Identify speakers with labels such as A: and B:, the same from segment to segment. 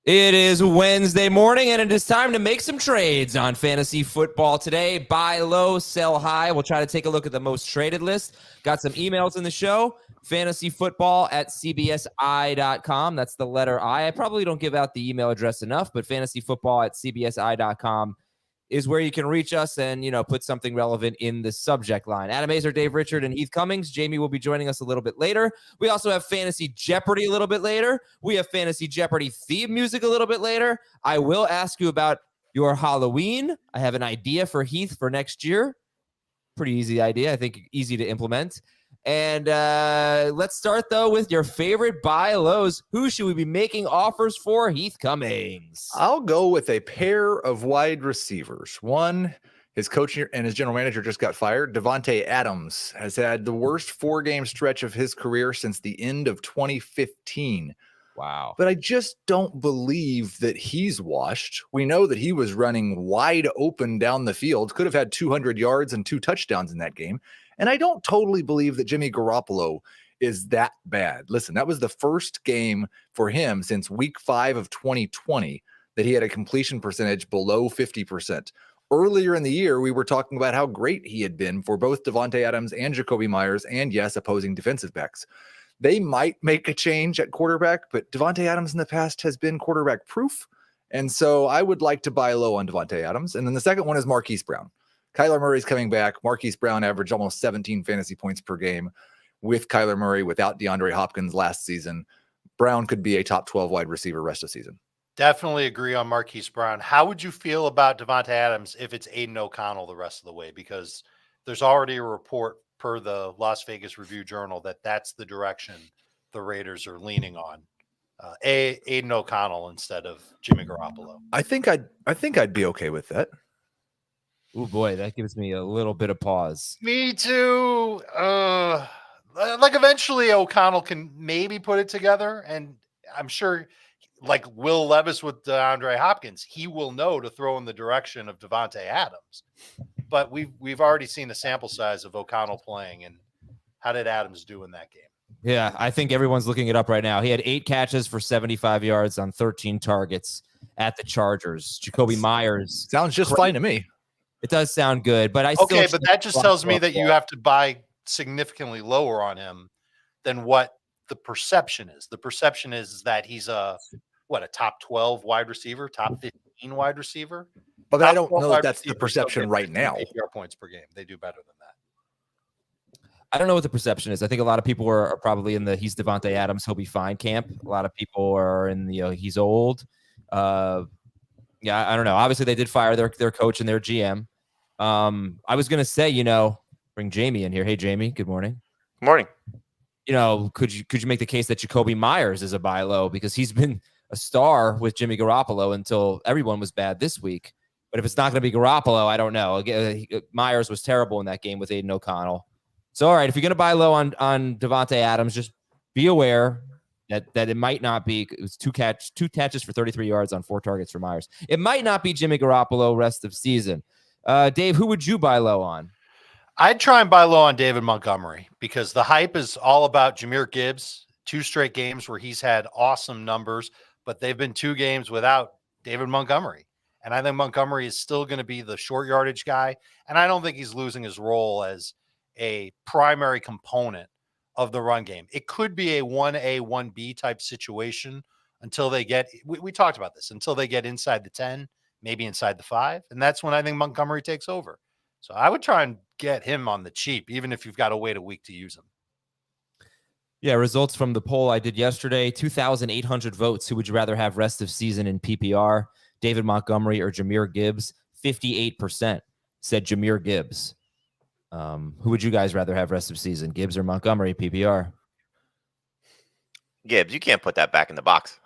A: It is Wednesday morning, and it is time to make some trades on fantasy football today. Buy low, sell high. We'll try to take a look at the most traded list. Got some emails in the show. fantasyfootball@cbsi.com. That's the letter I. I probably don't give out the email address enough, but fantasyfootball@cbsi.com is where you can reach us and, put something relevant in the subject line. Adam Azer, Dave Richard, and Heath Cummings. Jamie will be joining us a little bit later. We also have Fantasy Jeopardy a little bit later. We have Fantasy Jeopardy theme music a little bit later. I will ask you about your Halloween. I have an idea for Heath for next year. Pretty easy idea. I think easy to implement. And let's start, though, with your favorite buy lows. Who should we be making offers for, Heath Cummings?
B: I'll go with a pair of wide receivers. One, his coach and his general manager just got fired. Davante Adams has had the worst 4-game stretch of his career since the end of 2015.
A: Wow.
B: But I just don't believe that he's washed. We know that he was running wide open down the field, could have had 200 yards and 2 touchdowns in that game. And I don't totally believe that Jimmy Garoppolo is that bad. Listen, that was the first game for him since week 5 of 2020 that he had a completion percentage below 50%. Earlier in the year, we were talking about how great he had been for both Davante Adams and Jacoby Myers and, yes, opposing defensive backs. They might make a change at quarterback, but Davante Adams in the past has been quarterback proof. And so I would like to buy low on Davante Adams. And then the second one is Marquise Brown. Kyler Murray's coming back. Marquise Brown averaged almost 17 fantasy points per game with Kyler Murray, without DeAndre Hopkins last season. Brown could be a top 12 wide receiver rest of season.
C: Definitely agree on Marquise Brown. How would you feel about Davante Adams if it's Aiden O'Connell the rest of the way? Because there's already a report per the Las Vegas Review-Journal that that's the direction the Raiders are leaning on. Aiden O'Connell instead of Jimmy Garoppolo.
B: I think I'd be okay with that.
A: Oh boy, that gives me a little bit of pause.
C: Me too. Eventually O'Connell can maybe put it together, and I'm sure, like Will Levis with DeAndre Hopkins, he will know to throw in the direction of Davante Adams. But we've already seen the sample size of O'Connell playing, and how did Adams do in that game?
A: Yeah, I think everyone's looking it up right now. He had 8 catches for 75 yards on 13 targets at the Chargers. Jacoby Myers.
B: Sounds just fine to me.
A: It does sound good, but but
C: that just tells me that you have to buy significantly lower on him than what the perception is. The perception is that he's a top 12 wide receiver, top 15 wide receiver.
B: But I don't know if that's the perception right now.
C: PPR points per game. They do better than that.
A: I don't know what the perception is. I think a lot of people are probably in the he's Davante Adams, he'll be fine camp. A lot of people are in the he's old. Yeah, I don't know. Obviously, they did fire their coach and their GM. I was going to say, bring Jamie in here. Hey, Jamie. Good morning.
D: Good morning.
A: Could you make the case that Jacoby Myers is a buy low because he's been a star with Jimmy Garoppolo until everyone was bad this week. But if it's not going to be Garoppolo, I don't know. Myers was terrible in that game with Aiden O'Connell. So, all right, if you're going to buy low on Davante Adams, just be aware that it might not be. It was 2 catches for 33 yards on 4 targets for Myers. It might not be Jimmy Garoppolo rest of season. Dave, who would you buy low on?
C: I'd try and buy low on David Montgomery because the hype is all about Jahmyr Gibbs. 2 straight games where he's had awesome numbers, but they've been 2 games without David Montgomery. And I think Montgomery is still going to be the short yardage guy. And I don't think he's losing his role as a primary component of the run game. It could be a 1A, 1B type situation until they get, we talked about this, until they get inside the 10, maybe inside the 5. And that's when I think Montgomery takes over. So I would try and get him on the cheap, even if you've got to wait a week to use him.
A: Yeah, results from the poll I did yesterday, 2,800 votes. Who would you rather have rest of season in PPR? David Montgomery or Jahmyr Gibbs? 58% said Jahmyr Gibbs. Who would you guys rather have rest of season, Gibbs or Montgomery PPR?
D: Gibbs, you can't put that back in the box.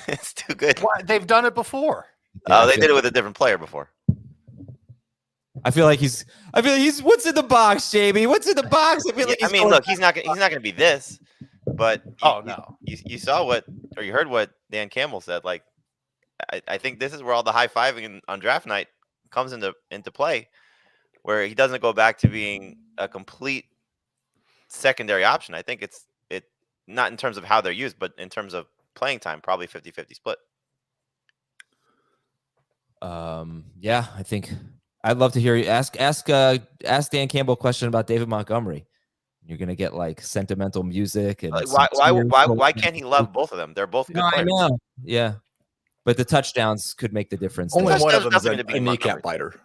D: It's too good.
C: Well, they've done it before.
D: Oh, they did it with a different player before.
A: I feel like he's what's in the box, Jamie? What's in the box?
D: Look, he's not going to be this, but you saw you heard what Dan Campbell said. Like, I think this is where all the high fiving on draft night comes into play, where he doesn't go back to being a complete secondary option. I think it not in terms of how they're used, but in terms of playing time, probably 50-50 split.
A: Yeah, I think I'd love to hear you ask Dan Campbell a question about David Montgomery. You're gonna get like sentimental music and
D: Why can't he love both of them? They're both good players.
A: I know. Yeah, but the touchdowns could make the difference.
B: Only
A: there.
B: one of them is
D: Touchdowns
B: a kneecap biter.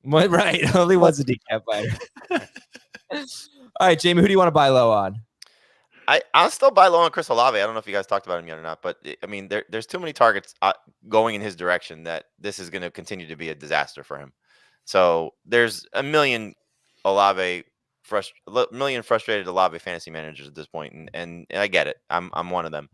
A: Right, only one's a kneecap biter. All right, Jamie, who do you want to buy low on?
D: I'll still buy low on Chris Olave. I don't know if you guys talked about him yet or not, but I mean, there's too many targets going in his direction that this is going to continue to be a disaster for him. So there's a million frustrated Olave fantasy managers at this point, and I get it. I'm one of them.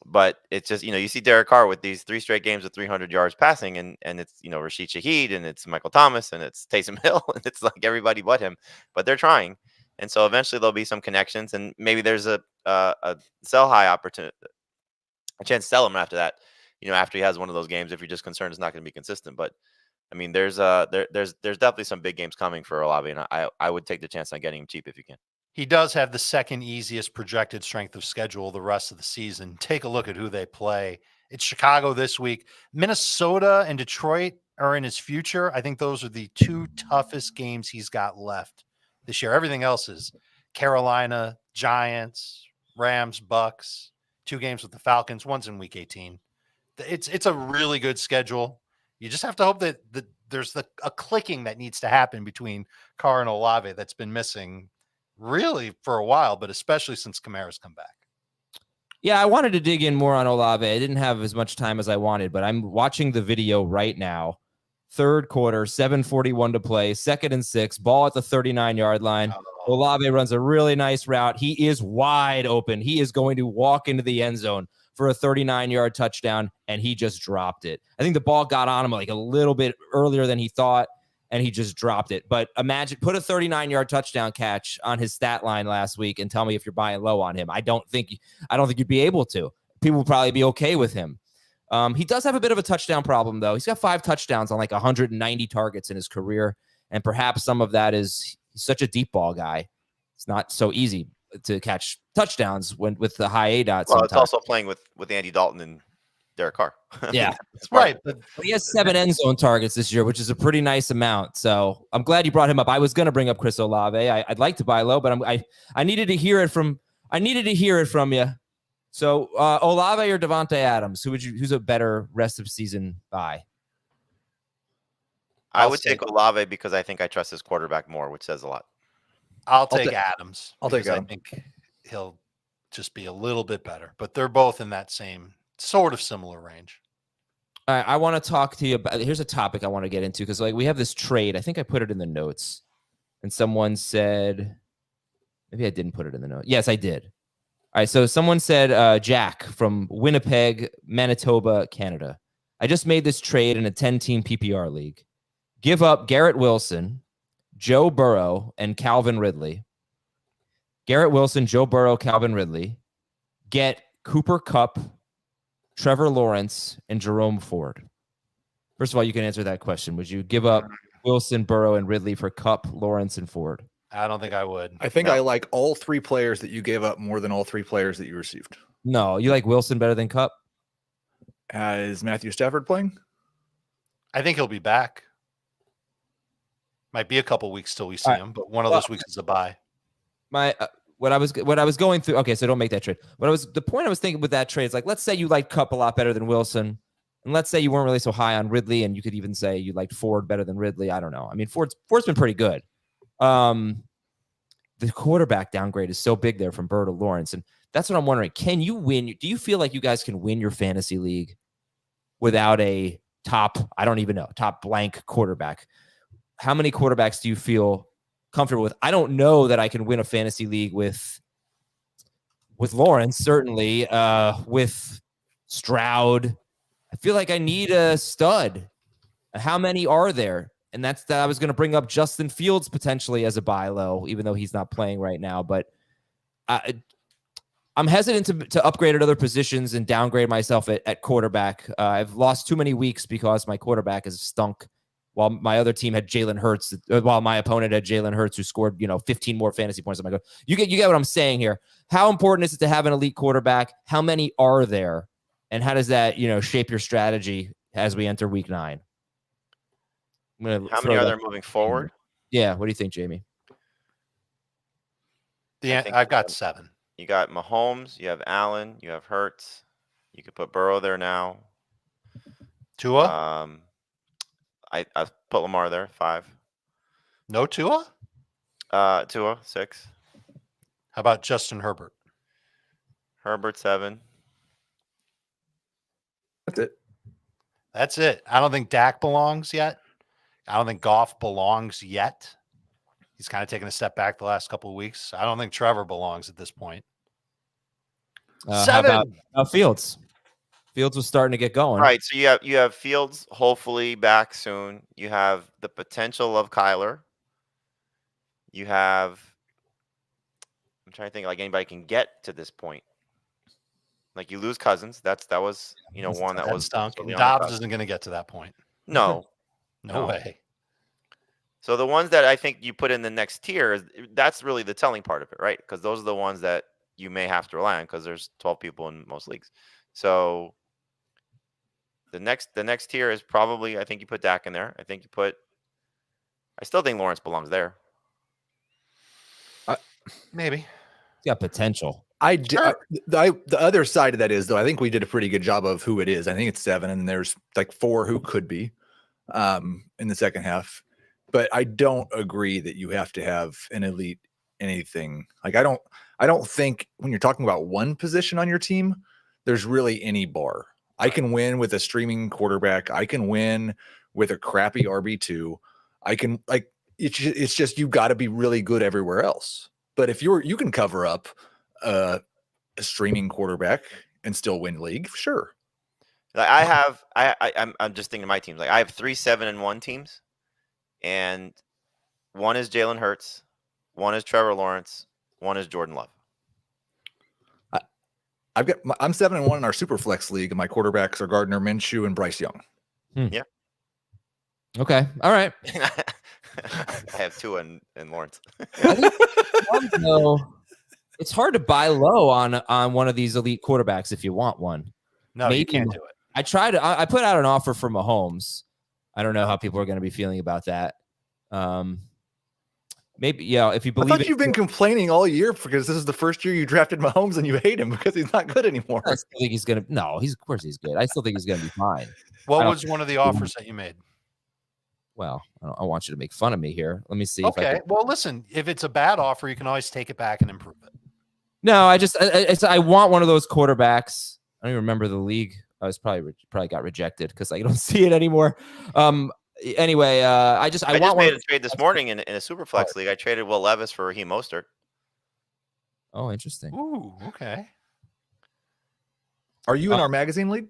D: But it's just, you see Derek Carr with these 3 straight games of 300 yards passing, and it's, Rashid Shaheed, and it's Michael Thomas, and it's Taysom Hill, and it's like everybody but him, but they're trying. And so eventually there'll be some connections, and maybe there's a sell high opportunity, a chance to sell him after that, after he has one of those games, if you're just concerned it's not going to be consistent. But I mean, there's definitely some big games coming for Olave, and I would take the chance on getting him cheap if you can.
C: He does have the second easiest projected strength of schedule the rest of the season. Take a look at who they play. It's Chicago this week. Minnesota and Detroit are in his future. I think those are the 2 toughest games he's got left this year. Everything else is Carolina, Giants, Rams, Bucks, 2 games with the Falcons. One's in week 18. It's a really good schedule. You just have to hope that there's a clicking that needs to happen between Carr and Olave that's been missing really for a while, but especially since Kamara's come back.
A: Yeah, I wanted to dig in more on Olave. I didn't have as much time as I wanted, but I'm watching the video right now. Third quarter, 7:41 to play, 2nd and 6, ball at the 39-yard line. Olave runs a really nice route. He is wide open. He is going to walk into the end zone for a 39-yard touchdown, and he just dropped it. I think the ball got on him like a little bit earlier than he thought, and he just dropped it. But imagine, put a 39-yard touchdown catch on his stat line last week and tell me if you're buying low on him. I don't think you'd be able to. People will probably be okay with him. He does have a bit of a touchdown problem, though. He's got 5 touchdowns on like 190 targets in his career, and perhaps some of that is he's such a deep ball guy. It's not so easy to catch touchdowns with the high A dots.
D: Well, it's also playing with Andy Dalton and Derek Carr.
A: Yeah,
C: right. But
A: he has 7 end zone targets this year, which is a pretty nice amount. So I'm glad you brought him up. I was going to bring up Chris Olave. I'd like to buy low, but I needed to hear it from you. So Olave or Devontae Adams, who's a better rest of season buy?
D: I would take Olave because I think I trust his quarterback more, which says a lot.
C: I'll take Adams.
B: I'll take Adams.
C: I think he'll just be a little bit better, but they're both in that same sort of similar range.
A: All right, I want to talk to you about. Here's a topic I want to get into because we have this trade. I think I put it in the notes, and someone said, maybe I didn't put it in the notes. Yes, I did. All right, so someone said, Jack from Winnipeg, Manitoba, Canada. I just made this trade in a 10-team PPR league. Give up Garrett Wilson, Joe Burrow, and Calvin Ridley. Garrett Wilson, Joe Burrow, Calvin Ridley. Get Cooper Kupp, Trevor Lawrence, and Jerome Ford. First of all, you can answer that question. Would you give up Wilson, Burrow, and Ridley for Kupp, Lawrence, and Ford?
C: I don't think I would.
B: I think I like all 3 players that you gave up more than all 3 players that you received.
A: No, you like Wilson better than Kupp?
B: Is Matthew Stafford playing?
C: I think he'll be back. Might be a couple weeks till we see him, but one of those weeks is a bye.
A: What I was going through. Okay, so don't make that trade. The point I was thinking with that trade is like, let's say you like Kupp a lot better than Wilson, and let's say you weren't really so high on Ridley, and you could even say you liked Ford better than Ridley. I don't know. I mean, Ford's been pretty good. The quarterback downgrade is so big there from Burrow to Lawrence, and that's what I'm wondering. Can you win? Do you feel like you guys can win your fantasy league without a top blank quarterback? How many quarterbacks do you feel comfortable with? I don't know that I can win a fantasy league with Lawrence, certainly, with Stroud. I feel like I need a stud. How many are there? And I was going to bring up Justin Fields potentially as a buy low, even though he's not playing right now. But I'm hesitant to upgrade at other positions and downgrade myself at quarterback. I've lost too many weeks because my quarterback has stunk while my other team had Jalen Hurts, while my opponent had Jalen Hurts, who scored, 15 more fantasy points. I'm like, you get what I'm saying here. How important is it to have an elite quarterback? How many are there? And how does that, shape your strategy as we enter week 9?
D: How many are there moving forward?
A: Yeah. What do you think, Jamie?
C: Yeah, I've got 7.
D: You got Mahomes, you have Allen, you have Hurts. You could put Burrow there now.
C: Tua?
D: I put Lamar there, 5.
C: No Tua?
D: Tua, 6.
C: How about Justin Herbert?
D: Herbert, 7.
B: That's
C: it. I don't think Dak belongs yet. I don't think Goff belongs yet. He's kind of taken a step back the last couple of weeks. I don't think Trevor belongs at this point. 7.
A: How about Fields? Fields was starting to get going.
D: Right. So you have Fields hopefully back soon. You have the potential of Kyler. You have, I'm trying to think like anybody can get to this point. Like you lose Cousins. That was one that was
C: stunk. Dobbs isn't going to get to that point.
D: No.
C: No way.
D: So the ones that I think you put in the next tier, that's really the telling part of it, right? Because those are the ones that you may have to rely on because there's 12 people in most leagues. So the next tier is probably, I think you put Dak in there. I still think Lawrence belongs there.
C: Maybe.
A: He's got potential.
B: The other side of that is, though, I think we did a pretty good job of who it is. I think it's 7, and there's like 4 who could be in the second half. But I don't agree that you have to have an elite anything. Like I don't think when you're talking about one position on your team, there's really any bar. I can win with a streaming quarterback. I can win with a crappy RB2. I can it's just you got to be really good everywhere else. But if you can cover up a streaming quarterback and still win league, sure.
D: Like I'm just thinking of my teams. Like I have 3 7-1 teams, and one is Jalen Hurts, one is Trevor Lawrence, one is Jordan Love.
B: I'm 7-1 in our super flex league, and my quarterbacks are Gardner Minshew and Bryce Young.
D: Yeah.
A: Okay. All right.
D: I have 2 in Lawrence.
A: It's hard to buy low on one of these elite quarterbacks if you want one.
C: No, you can't do it.
A: I put out an offer for Mahomes. I don't know how people are going to be feeling about that. Maybe, if you believe
B: I thought you've been complaining all year because this is the first year you drafted Mahomes and you hate him because he's not good anymore.
A: I still think he's going to. No, of course he's good. I still think he's going to be fine.
C: What was one of the offers that you made?
A: Well, I want you to make fun of me here. Let me see.
C: Okay. Well, listen, if it's a bad offer, you can always take it back and improve it.
A: No, I want one of those quarterbacks. I don't even remember the league. I was probably got rejected because I don't see it anymore. Anyway, I just
D: made a trade this morning in a super flex league. I traded Will Levis for Raheem Mostert.
A: Oh, interesting.
C: Ooh, okay.
B: Are you in our magazine league?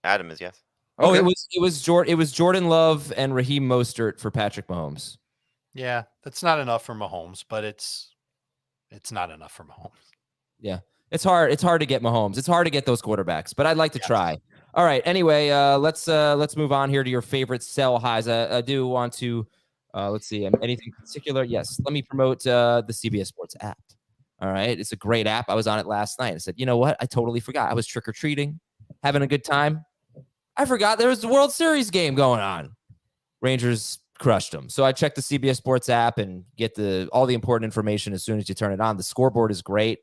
D: Adam is, yes.
A: Oh, okay. It was Jordan Love and Raheem Mostert for Patrick Mahomes.
C: Yeah, that's not enough for Mahomes, but it's not enough for Mahomes.
A: Yeah, it's hard. It's hard to get Mahomes. It's hard to get those quarterbacks, but I'd like to try. All right. Anyway, let's move on here to your favorite sell highs. I do want to let's see, anything particular? Yes. Let me promote the CBS Sports app. All right, it's a great app. I was on it last night. I said, you know what? I totally forgot. I was trick or treating, having a good time. I forgot there was the World Series game going on. Rangers crushed them. So I checked the CBS Sports app and get all the important information as soon as you turn it on. The scoreboard is great.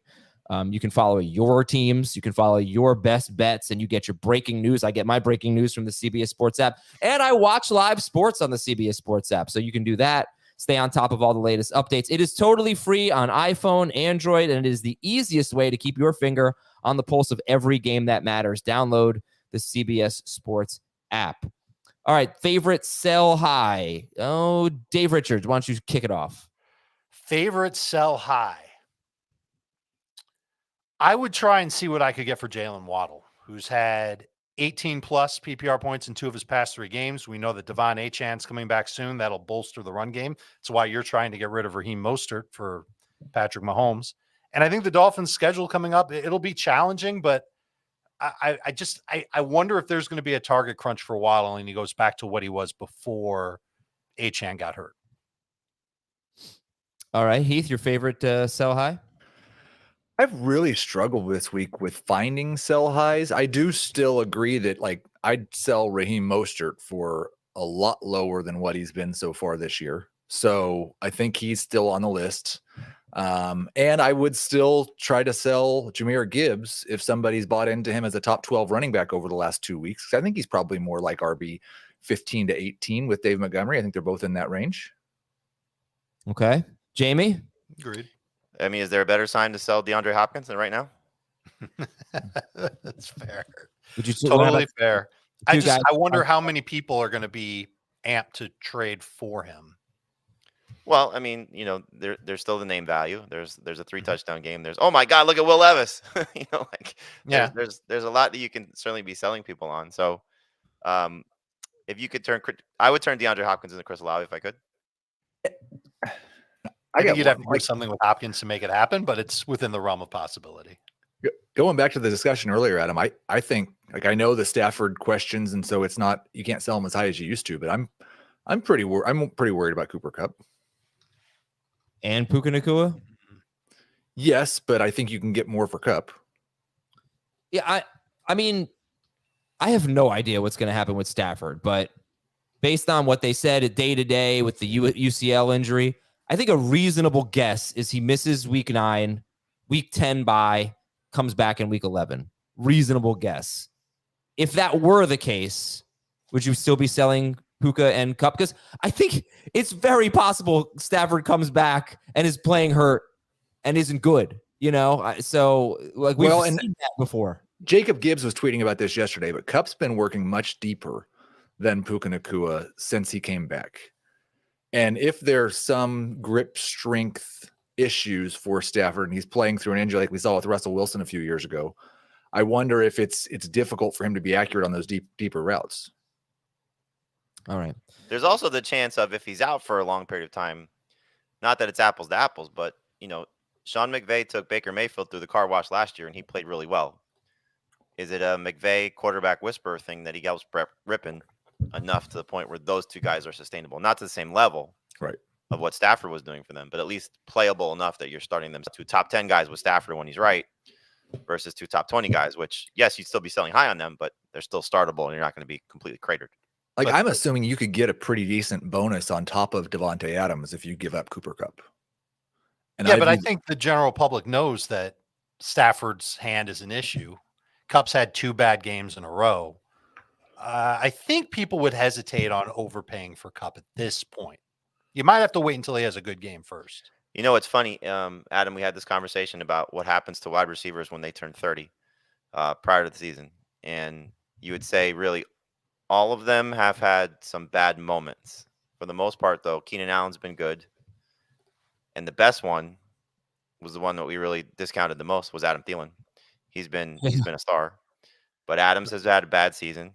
A: You can follow your teams. You can follow your best bets, and you get your breaking news. I get my breaking news from the CBS Sports app, and I watch live sports on the CBS Sports app. So you can do that. Stay on top of all the latest updates. It is totally free on iPhone, Android, and it is the easiest way to keep your finger on the pulse of every game that matters. Download the CBS Sports app. All right, favorite sell high. Oh, Dave Richards, why don't you kick it off?
C: Favorite sell high. I would try and see what I could get for Jalen Waddle, who's had 18 plus PPR points in 2 of his past 3 games. We know that Devon Achane's coming back soon. That'll bolster the run game. That's why you're trying to get rid of Raheem Mostert for Patrick Mahomes. And I think the Dolphins' schedule coming up, it'll be challenging, but I wonder if there's going to be a target crunch for Waddle and he goes back to what he was before Achane got hurt.
A: All right, Heath, your favorite sell high?
B: I've really struggled this week with finding sell highs. I do still agree that like I'd sell Raheem Mostert for a lot lower than what he's been so far this year. So I think he's still on the list. And I would still try to sell Jahmyr Gibbs if somebody's bought into him as a top 12 running back over the last 2 weeks. I think he's probably more like RB 15 to 18 with Dave Montgomery. I think they're both in that range.
A: Okay. Jamie?
C: Agreed.
D: I mean, is there a better sign to sell DeAndre Hopkins than right now?
C: That's fair.
A: Would you
C: Totally fair. I wonder how many people are going to be amped to trade for him.
D: Well, I mean, you know, there's still the name value. There's a 3 touchdown game. There's, oh my God, look at Will Levis. You know, like there's a lot that you can certainly be selling people on. So, if you could I would turn DeAndre Hopkins into Chris Olave if I could.
C: I think you'd have to do something with Hopkins to make it happen, but it's within the realm of possibility.
B: Going back to the discussion earlier, Adam, I think like I know the Stafford questions, and so it's not you can't sell them as high as you used to, but I'm pretty worried about Cooper Kupp
A: and Puka Nacua.
B: Yes, but I think you can get more for Kupp.
A: Yeah, I mean, I have no idea what's going to happen with Stafford, but based on what they said day to day with the UCL injury, I think a reasonable guess is he misses week 9, week 10 bye, comes back in week 11. Reasonable guess. If that were the case, would you still be selling Puka and Kupp? Because I think it's very possible Stafford comes back and is playing hurt and isn't good. You know, so like we've seen that before.
B: Jacob Gibbs was tweeting about this yesterday, but Kupp's been working much deeper than Puka Nacua since he came back. And if there's some grip strength issues for Stafford and he's playing through an injury like we saw with Russell Wilson a few years ago, I wonder if it's difficult for him to be accurate on those deeper routes.
A: All right.
D: There's also the chance of if he's out for a long period of time, not that it's apples to apples, but you know, Sean McVay took Baker Mayfield through the car wash last year and he played really well. Is it a McVay quarterback whisperer thing that he got ripping enough to the point where those two guys are sustainable? Not to the same level of what Stafford was doing for them, but at least playable enough that you're starting them 2 top 10 guys with Stafford when he's right versus 2 top 20 guys, which, yes, you'd still be selling high on them, but they're still startable and you're not going to be completely cratered.
B: Like, I'm assuming you could get a pretty decent bonus on top of Devontae Adams if you give up Cooper Kupp.
C: And yeah, but I think the general public knows that Stafford's hand is an issue. Kupp's had 2 bad games in a row. I think people would hesitate on overpaying for Kupp at this point. You might have to wait until he has a good game first.
D: You know, it's funny, Adam, we had this conversation about what happens to wide receivers when they turn 30 prior to the season. And you would say really all of them have had some bad moments. For the most part, though, Keenan Allen's been good. And the best one was the one that we really discounted the most was Adam Thielen. He's been a star. But Adams has had a bad season.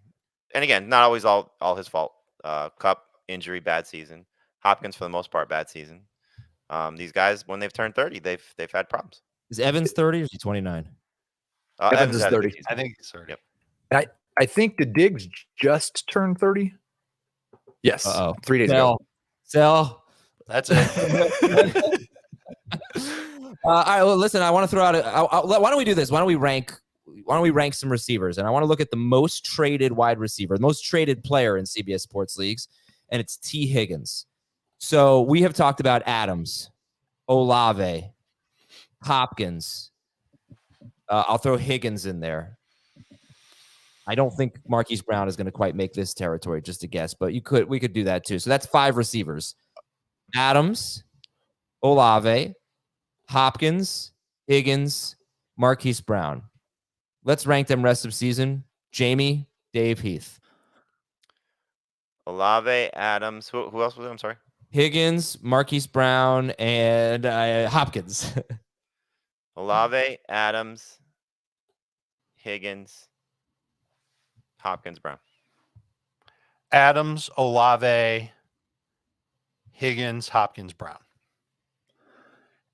D: And again, not always all his fault. Kupp, injury, bad season. Hopkins, for the most part, bad season. These guys, when they've turned 30, they've had problems.
A: Is Evans 30 or is he 29?
B: Evans is 30.
C: I think he's 30.
B: Yep. I think the Diggs just turned 30. Yes. 3 days ago.
A: Sell.
C: That's it.
A: All right. Well, listen, I want to throw out why don't we do this? Why don't we rank some receivers? And I want to look at the most traded wide receiver, the most traded player in CBS Sports Leagues, and it's T. Higgins. So we have talked about Adams, Olave, Hopkins. I'll throw Higgins in there. I don't think Marquise Brown is going to quite make this territory, just a guess, but we could do that too. So that's 5 receivers. Adams, Olave, Hopkins, Higgins, Marquise Brown. Let's rank them rest of season. Jamie, Dave, Heath.
D: Olave, Adams. Who else was it? I'm sorry.
A: Higgins, Marquise Brown, and Hopkins.
D: Olave, Adams, Higgins, Hopkins, Brown.
C: Adams, Olave, Higgins, Hopkins, Brown.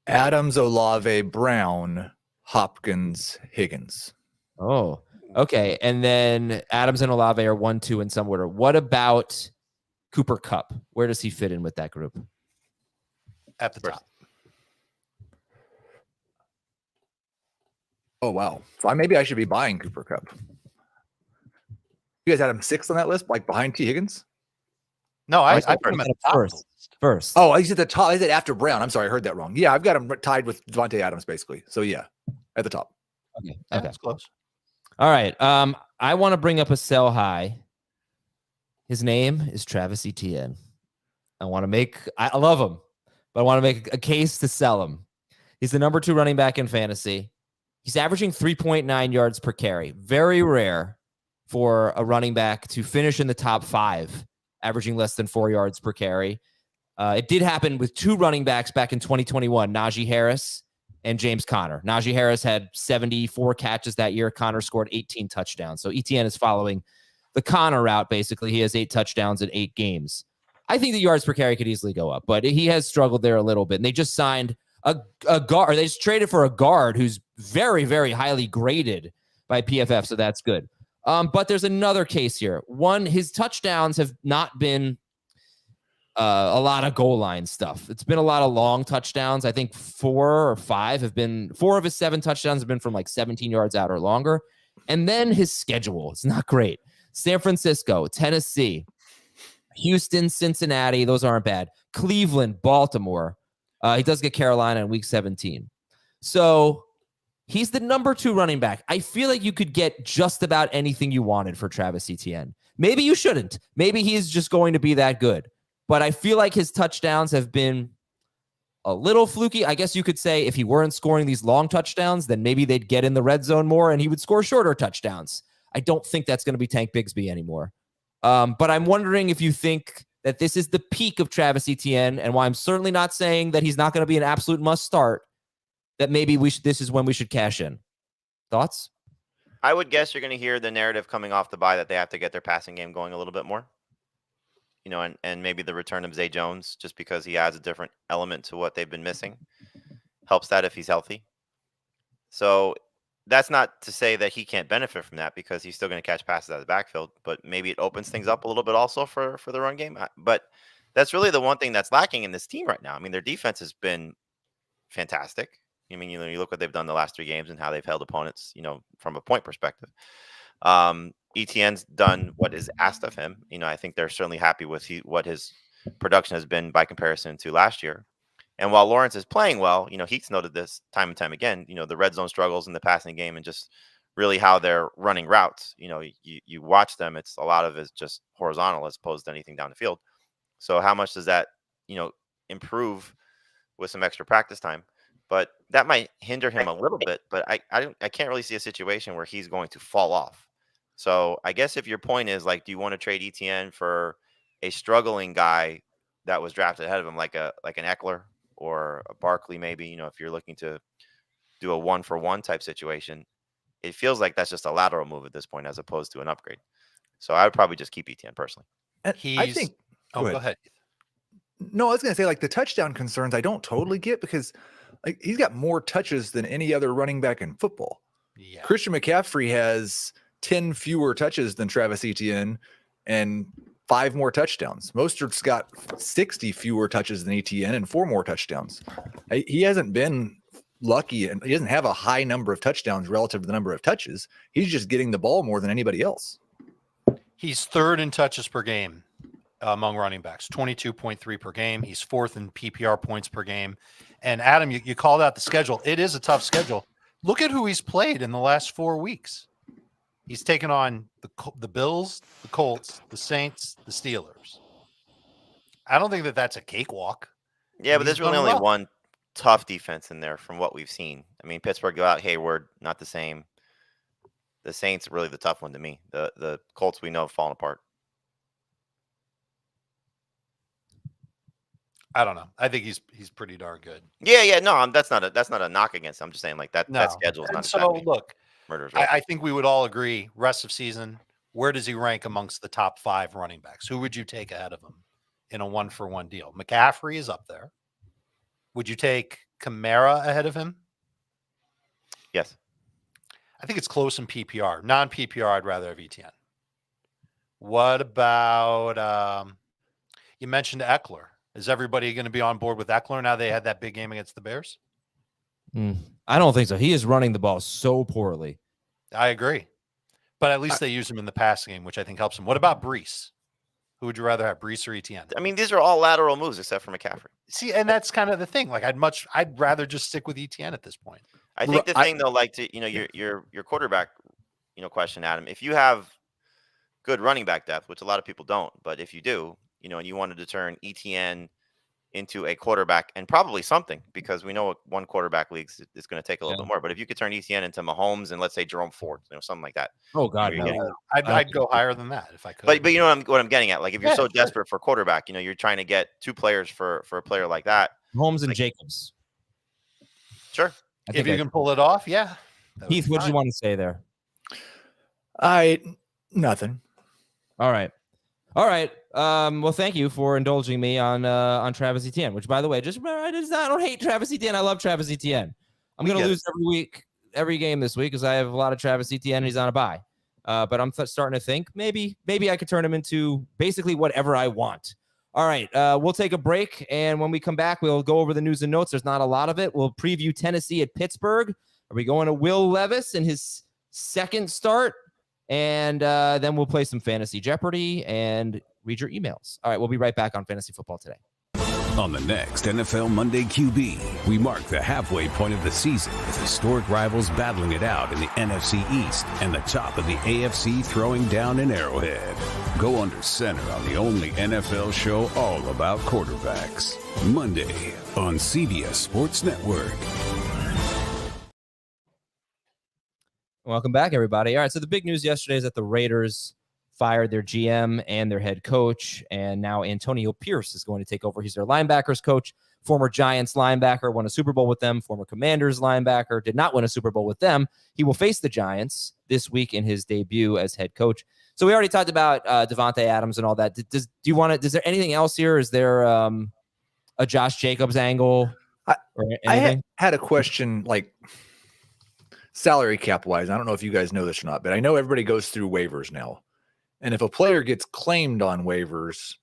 B: Adams, Olave, Brown, Hopkins, Higgins.
A: Oh, Okay, and then Adams and Olave are 1, 2 in some order. What about Cooper Kupp? Where does he fit in with that group?
C: At the top.
B: Oh, wow. So maybe I should be buying Cooper Kupp. You guys had him 6th on that list, like behind T. Higgins?
C: No, I put him at the top of the list.
A: First.
B: Oh, he's at the top. He's at after Brown. I'm sorry, I heard that wrong. Yeah, I've got him tied with Devontae Adams, basically. So yeah, at the top.
A: Okay.
C: Yeah, that's close.
A: All right. I want to bring up a sell high. His name is Travis Etienne. I love him, but I want to make a case to sell him. He's the number 2 running back in fantasy. He's averaging 3.9 yards per carry. Very rare for a running back to finish in the top 5, averaging less than 4 yards per carry. It did happen with 2 running backs back in 2021, Najee Harris and James Conner. Najee Harris had 74 catches that year. Conner scored 18 touchdowns. So Etienne is following the Conner route, basically. He has 8 touchdowns in 8 games. I think the yards per carry could easily go up, but he has struggled there a little bit. And they just signed a guard. They just traded for a guard who's very, very highly graded by PFF, so that's good. But there's another case here. One, his touchdowns have not been a lot of goal line stuff. It's been a lot of long touchdowns. I think 4 or 5 have been 4 of his 7 touchdowns have been from like 17 yards out or longer. And then his schedule, it's not great. San Francisco, Tennessee, Houston, Cincinnati, those aren't bad. Cleveland, Baltimore. He does get Carolina in week 17. So he's the number 2 running back. I feel like you could get just about anything you wanted for Travis Etienne. Maybe you shouldn't. Maybe he's just going to be that good. But I feel like his touchdowns have been a little fluky. I guess you could say if he weren't scoring these long touchdowns, then maybe they'd get in the red zone more and he would score shorter touchdowns. I don't think that's going to be Tank Bigsby anymore. But I'm wondering if you think that this is the peak of Travis Etienne, and why I'm certainly not saying that he's not going to be an absolute must start, that maybe this is when we should cash in. Thoughts?
D: I would guess you're going to hear the narrative coming off the bye that they have to get their passing game going a little bit more. You know, and maybe the return of Zay Jones, just because he adds a different element to what they've been missing, helps that if he's healthy. So that's not to say that he can't benefit from that, because he's still going to catch passes out of the backfield, but maybe it opens things up a little bit also for the run game. But that's really the one thing that's lacking in this team right now. I mean, their defense has been fantastic. I mean, you look what they've done the last 3 games and how they've held opponents, from a point perspective. Etienne's done what is asked of him. I think they're certainly happy with what his production has been by comparison to last year. And while Lawrence is playing well, Heath's noted this time and time again, the red zone struggles in the passing game and just really how they're running routes. You watch them, it's a lot of it's just horizontal as opposed to anything down the field. So how much does that, improve with some extra practice time? But that might hinder him a little bit, but I can't really see a situation where he's going to fall off. So I guess if your point is like, do you want to trade Etienne for a struggling guy that was drafted ahead of him, like an Eckler or a Barkley, maybe, if you're looking to do a 1-for-1 type situation, it feels like that's just a lateral move at this point as opposed to an upgrade. So I would probably just keep Etienne personally.
B: I think.
C: Go ahead.
B: No, I was going to say, like, the touchdown concerns I don't totally get, because like he's got more touches than any other running back in football.
C: Yeah.
B: Christian McCaffrey has 10 fewer touches than Travis Etienne and 5 more touchdowns. Mostert's got 60 fewer touches than Etienne and 4 more touchdowns. He hasn't been lucky, and he doesn't have a high number of touchdowns relative to the number of touches. He's just getting the ball more than anybody else.
C: He's 3rd in touches per game among running backs, 22.3 per game. He's 4th in PPR points per game. And Adam, you called out the schedule. It is a tough schedule. Look at who he's played in the last 4 weeks. He's taken on the Bills, the Colts, the Saints, the Steelers. I don't think that that's a cakewalk.
D: Yeah, but there's really only one tough defense in there from what we've seen. I mean, Pittsburgh go out, Hayward, not the same. The Saints are really the tough one to me. The Colts we know have fallen apart.
C: I don't know. I think he's pretty darn good.
D: Yeah. No, that's not a knock against him. I'm just saying like that schedule is not.
C: So look,
D: murderers.
C: I think we would all agree. Rest of season, where does he rank amongst the top 5 running backs? Who would you take ahead of him in a 1-for-1 deal? McCaffrey is up there. Would you take Kamara ahead of him?
D: Yes.
C: I think it's close in PPR. Non-PPR, I'd rather have ETN. What about you mentioned Eckler? Is everybody going to be on board with Eckler now they had that big game against the Bears?
A: I don't think so. He is running the ball so poorly.
C: I agree. But at least they use him in the passing game, which I think helps him. What about Brees? Who would you rather have, Brees or ETN?
D: I mean, these are all lateral moves except for McCaffrey.
C: See, and that's kind of the thing. Like I'd rather just stick with ETN at this point.
D: I think the thing though, like to your quarterback, question, Adam. If you have good running back depth, which a lot of people don't, but if you do, and you wanted to turn ETN into a quarterback and probably something, because we know what one quarterback leagues is going to take a little bit more. But if you could turn ETN into Mahomes and let's say Jerome Ford, something like that.
A: Oh God,
C: no. I'd go higher than that if I could.
D: But you know what I'm getting at. Like if you're so desperate for quarterback, you're trying to get two players for a player like that.
A: Mahomes and Jacobs.
D: Sure.
C: If you can pull it off, yeah.
A: Heath, what did you want to say there?
B: Nothing.
A: All right. Well, thank you for indulging me on Travis Etienne, which, by the way, just remember, I don't hate Travis Etienne. I love Travis Etienne. I'm going to lose every game this week because I have a lot of Travis Etienne and he's on a bye. But I'm starting to think maybe I could turn him into basically whatever I want. All right. We'll take a break. And when we come back, we'll go over the news and notes. There's not a lot of it. We'll preview Tennessee at Pittsburgh. Are we going to Will Levis in his second start? And then we'll play some fantasy Jeopardy and read your emails. All right, we'll be right back on Fantasy Football Today.
E: On the next NFL Monday QB, we mark the halfway point of the season with historic rivals battling it out in the NFC East and the top of the AFC throwing down in Arrowhead. Go under center on the only NFL show all about quarterbacks. Monday on CBS Sports Network.
A: Welcome back, everybody. All right, so the big news yesterday is that the Raiders fired their GM and their head coach, and now Antonio Pierce is going to take over. He's their linebackers coach, former Giants linebacker, won a Super Bowl with them, former Commanders linebacker, did not win a Super Bowl with them. He will face the Giants this week in his debut as head coach. So we already talked about Devontae Adams and all that. Is there anything else here? Is there a Josh Jacobs angle or anything?
B: I had a question, like salary cap wise. I don't know if you guys know this or not, but I know everybody goes through waivers now. And if a player gets claimed on waivers,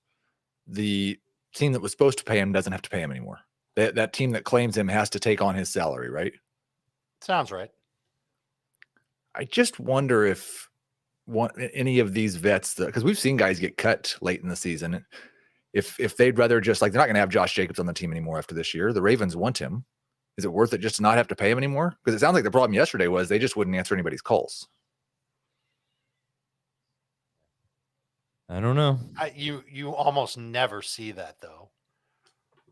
B: the team that was supposed to pay him doesn't have to pay him anymore. That team that claims him has to take on his salary, right?
C: Sounds right.
B: I just wonder if any of these vets, because we've seen guys get cut late in the season, if they'd rather just, like, they're not going to have Josh Jacobs on the team anymore after this year. The Ravens want him. Is it worth it just to not have to pay him anymore? Because it sounds like the problem yesterday was they just wouldn't answer anybody's calls.
A: I don't know.
C: You almost never see that though.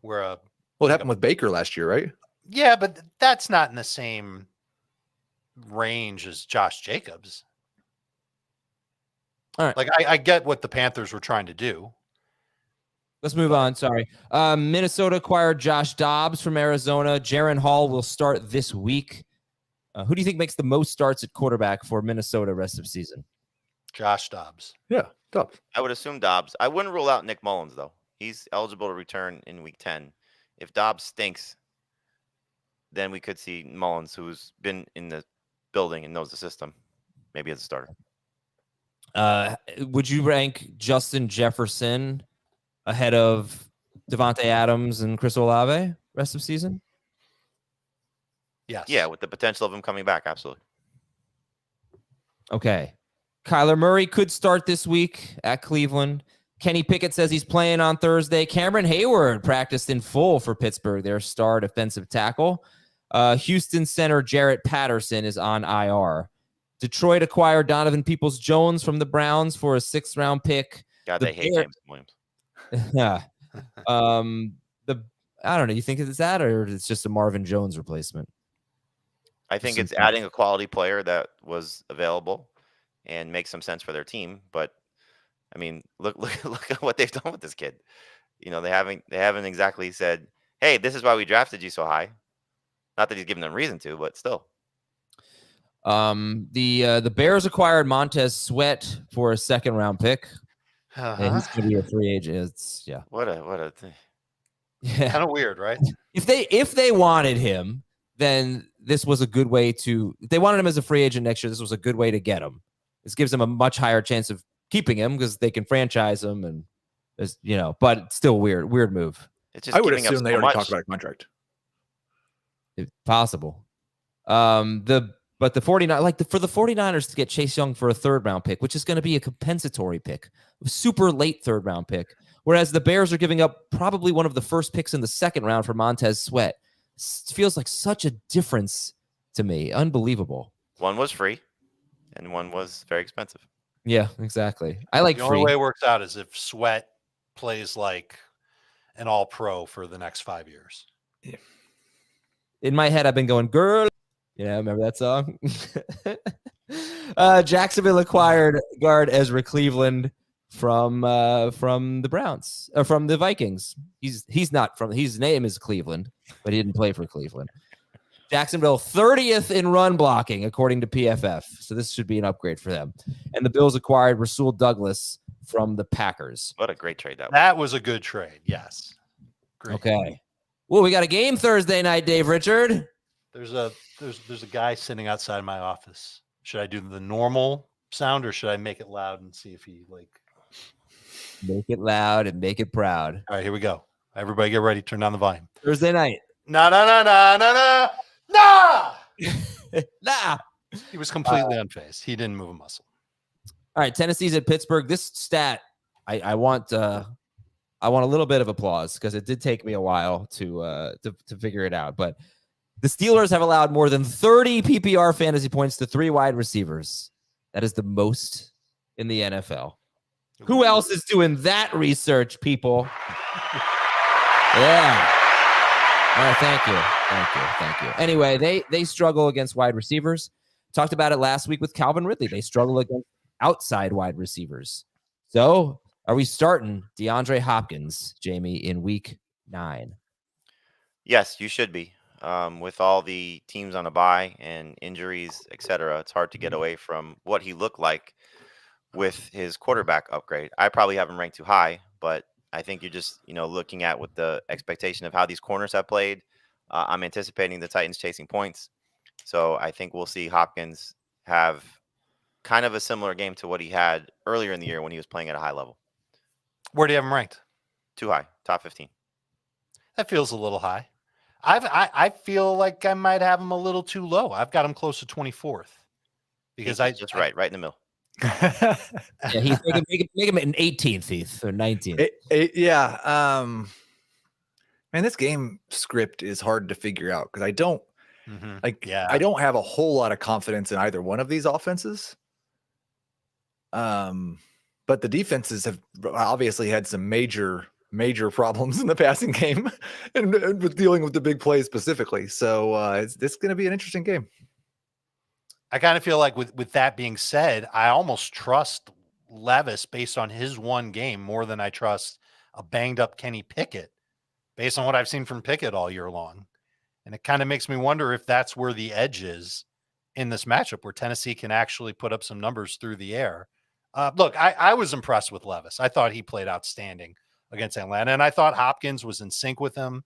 B: Well, it happened with Baker last year, right?
C: Yeah, but that's not in the same range as Josh Jacobs.
A: All right.
C: Like I get what the Panthers were trying to do.
A: Let's move on. Sorry. Minnesota acquired Josh Dobbs from Arizona. Jaron Hall will start this week. Who do you think makes the most starts at quarterback for Minnesota rest of season?
C: Josh Dobbs.
B: Yeah, Dobbs.
D: I would assume Dobbs. I wouldn't rule out Nick Mullins, though. He's eligible to return in week 10. If Dobbs stinks, then we could see Mullins, who's been in the building and knows the system, maybe as a starter.
A: Would you rank Justin Jefferson ahead of Devontae Adams and Chris Olave rest of season?
C: Yes.
D: Yeah, with the potential of him coming back, absolutely.
A: Okay. Kyler Murray could start this week at Cleveland. Kenny Pickett says he's playing on Thursday. Cameron Hayward practiced in full for Pittsburgh, their star defensive tackle. Houston center Jarrett Patterson is on IR. Detroit acquired Donovan Peoples-Jones from the Browns for a 6th-round pick.
D: God, they hate James Williams.
A: Yeah. I don't know. You think it's that, or it's just a Marvin Jones replacement?
D: I think it's adding a quality player that was available and makes some sense for their team. But I mean, look at what they've done with this kid. They haven't exactly said, "Hey, this is why we drafted you so high." Not that he's giving them reason to, but still.
A: The Bears acquired Montez Sweat for a 2nd-round pick. And he's going to be a free agent.
D: What a thing.
A: Yeah.
C: Kind of weird, right?
A: If they wanted him, then this was a good way to. If they wanted him as a free agent next year, this was a good way to get him. This gives them a much higher chance of keeping him because they can franchise him, and but it's still weird move.
D: It's just
B: I would
D: giving up
B: assume they
D: so
B: already
D: much.
B: talked about a contract.
A: If possible. But the 49 for the 49ers to get Chase Young for a 3rd round pick, which is going to be a compensatory pick, a super late 3rd round pick, whereas the Bears are giving up probably one of the first picks in the 2nd round for Montez Sweat. It feels like such a difference to me. Unbelievable.
D: One was free and one was very expensive.
A: Yeah, exactly. I like
C: the
A: free.
C: only way it works out is if Sweat plays like an all-pro for the next 5 years.
B: Yeah.
A: In my head, I've been going, girl. Yeah, remember that song? Jacksonville acquired guard Ezra Cleveland from the Browns or from the Vikings. He's not from. His name is Cleveland, but he didn't play for Cleveland. Jacksonville 30th in run blocking according to PFF, so this should be an upgrade for them. And the Bills acquired Rasul Douglas from the Packers.
D: What a great trade
C: that was a good trade. Yes. Great.
A: Okay. Well, we got a game Thursday night, Dave Richard.
C: There's a guy sitting outside my office. Should I do the normal sound or should I make it loud and see if he
A: Make it loud and make it proud.
C: All right, here we go. Everybody get ready. Turn down the volume.
A: Thursday night.
C: Nah.
A: Nah.
C: He was completely unfazed. He didn't move a muscle.
A: All right, Tennessee's at Pittsburgh. This stat, I want a little bit of applause because it did take me a while to figure it out. But the Steelers have allowed more than 30 PPR fantasy points to 3 wide receivers. That is the most in the NFL. Who else is doing that research, people? Yeah. All right, thank you. Anyway, they struggle against wide receivers. Talked about it last week with Calvin Ridley. They struggle against outside wide receivers. So are we starting DeAndre Hopkins, Jamie, in week 9?
D: Yes, you should be. With all the teams on a bye and injuries, etc., it's hard to get away from what he looked like with his quarterback upgrade. I probably have him ranked too high, but I think you're just, looking at with the expectation of how these corners have played. I'm anticipating the Titans chasing points. So I think we'll see Hopkins have kind of a similar game to what he had earlier in the year when he was playing at a high level.
C: Where do you have him ranked?
D: Too high, top 15.
C: That feels a little high. I feel like I might have him a little too low. I've got him close to 24th because
D: He's just right in the middle.
A: Yeah, he's make him an 18th, Heath, or 19th.
B: Man, this game script is hard to figure out because I don't
C: Yeah.
B: I don't have a whole lot of confidence in either one of these offenses. But the defenses have obviously had some major problems in the passing game and with dealing with the big plays specifically. So it's going to be an interesting game.
C: I kind of feel like with that being said, I almost trust Levis based on his one game more than I trust a banged up Kenny Pickett based on what I've seen from Pickett all year long. And it kind of makes me wonder if that's where the edge is in this matchup, where Tennessee can actually put up some numbers through the air. Look, I was impressed with Levis. I thought he played outstanding against Atlanta, and I thought Hopkins was in sync with him.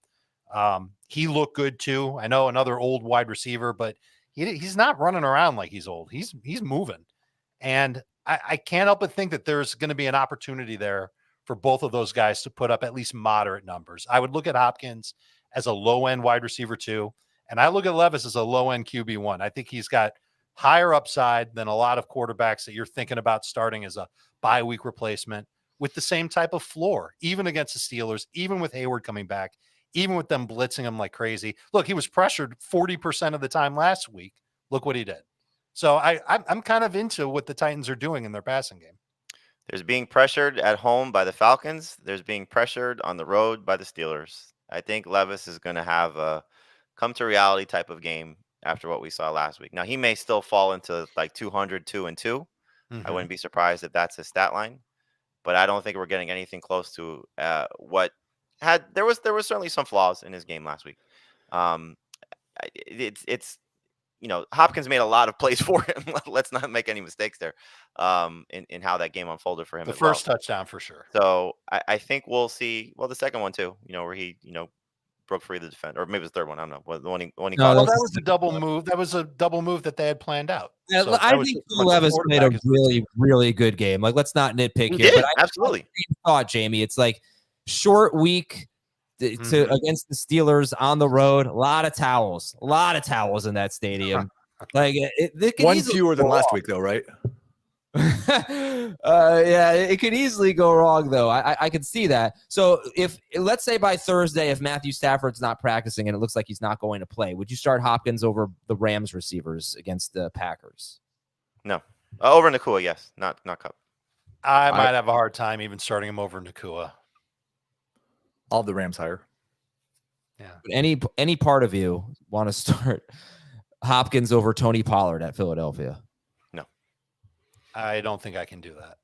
C: He looked good too. I know another old wide receiver, but he's not running around like he's old. He's moving. And I can't help but think that there's going to be an opportunity there for both of those guys to put up at least moderate numbers. I would look at Hopkins as a low-end wide receiver 2, and I look at Levis as a low-end QB1. I think he's got higher upside than a lot of quarterbacks that you're thinking about starting as a bye week replacement with the same type of floor, even against the Steelers, even with Hayward coming back, even with them blitzing him like crazy. Look, he was pressured 40% of the time last week. Look what he did. So I'm kind of into what the Titans are doing in their passing game.
D: There's being pressured at home by the Falcons. There's being pressured on the road by the Steelers. I think Levis is going to have a come to reality type of game after what we saw last week. Now, he may still fall into like 200, 2 and 2. I wouldn't be surprised if that's his stat line, but I don't think we're getting anything close to what had. There was certainly some flaws in his game last week. It's Hopkins made a lot of plays for him. Let's not make any mistakes there in how that game unfolded for him.
C: The first touchdown for sure.
D: So I think we'll see, the second one too, where he, broke free of the defender, or maybe the third one. I don't know. The one he
C: Well,
D: caught.
C: that was a double move. That was a double move that they had planned out.
A: Yeah,
C: So
A: I think Will Levis played a really, really good game. Like, let's not nitpick
D: He
A: here.
D: did,
A: But
D: absolutely.
A: I thought, Jamie, it's like short week against the Steelers on the road. A lot of towels in that stadium. Like it could
B: one fewer than last week, though, right?
A: Yeah, it could easily go wrong, though. I could see that. So let's say by Thursday, if Matthew Stafford's not practicing and it looks like he's not going to play, would you start Hopkins over the Rams receivers against the Packers?
D: No, over Nakua, yes, not Cup.
C: I might have a hard time even starting him over Nakua.
B: All the Rams higher.
C: Yeah.
A: But any part of you want to start Hopkins over Tony Pollard at Philadelphia?
D: No,
C: I don't think I can do that.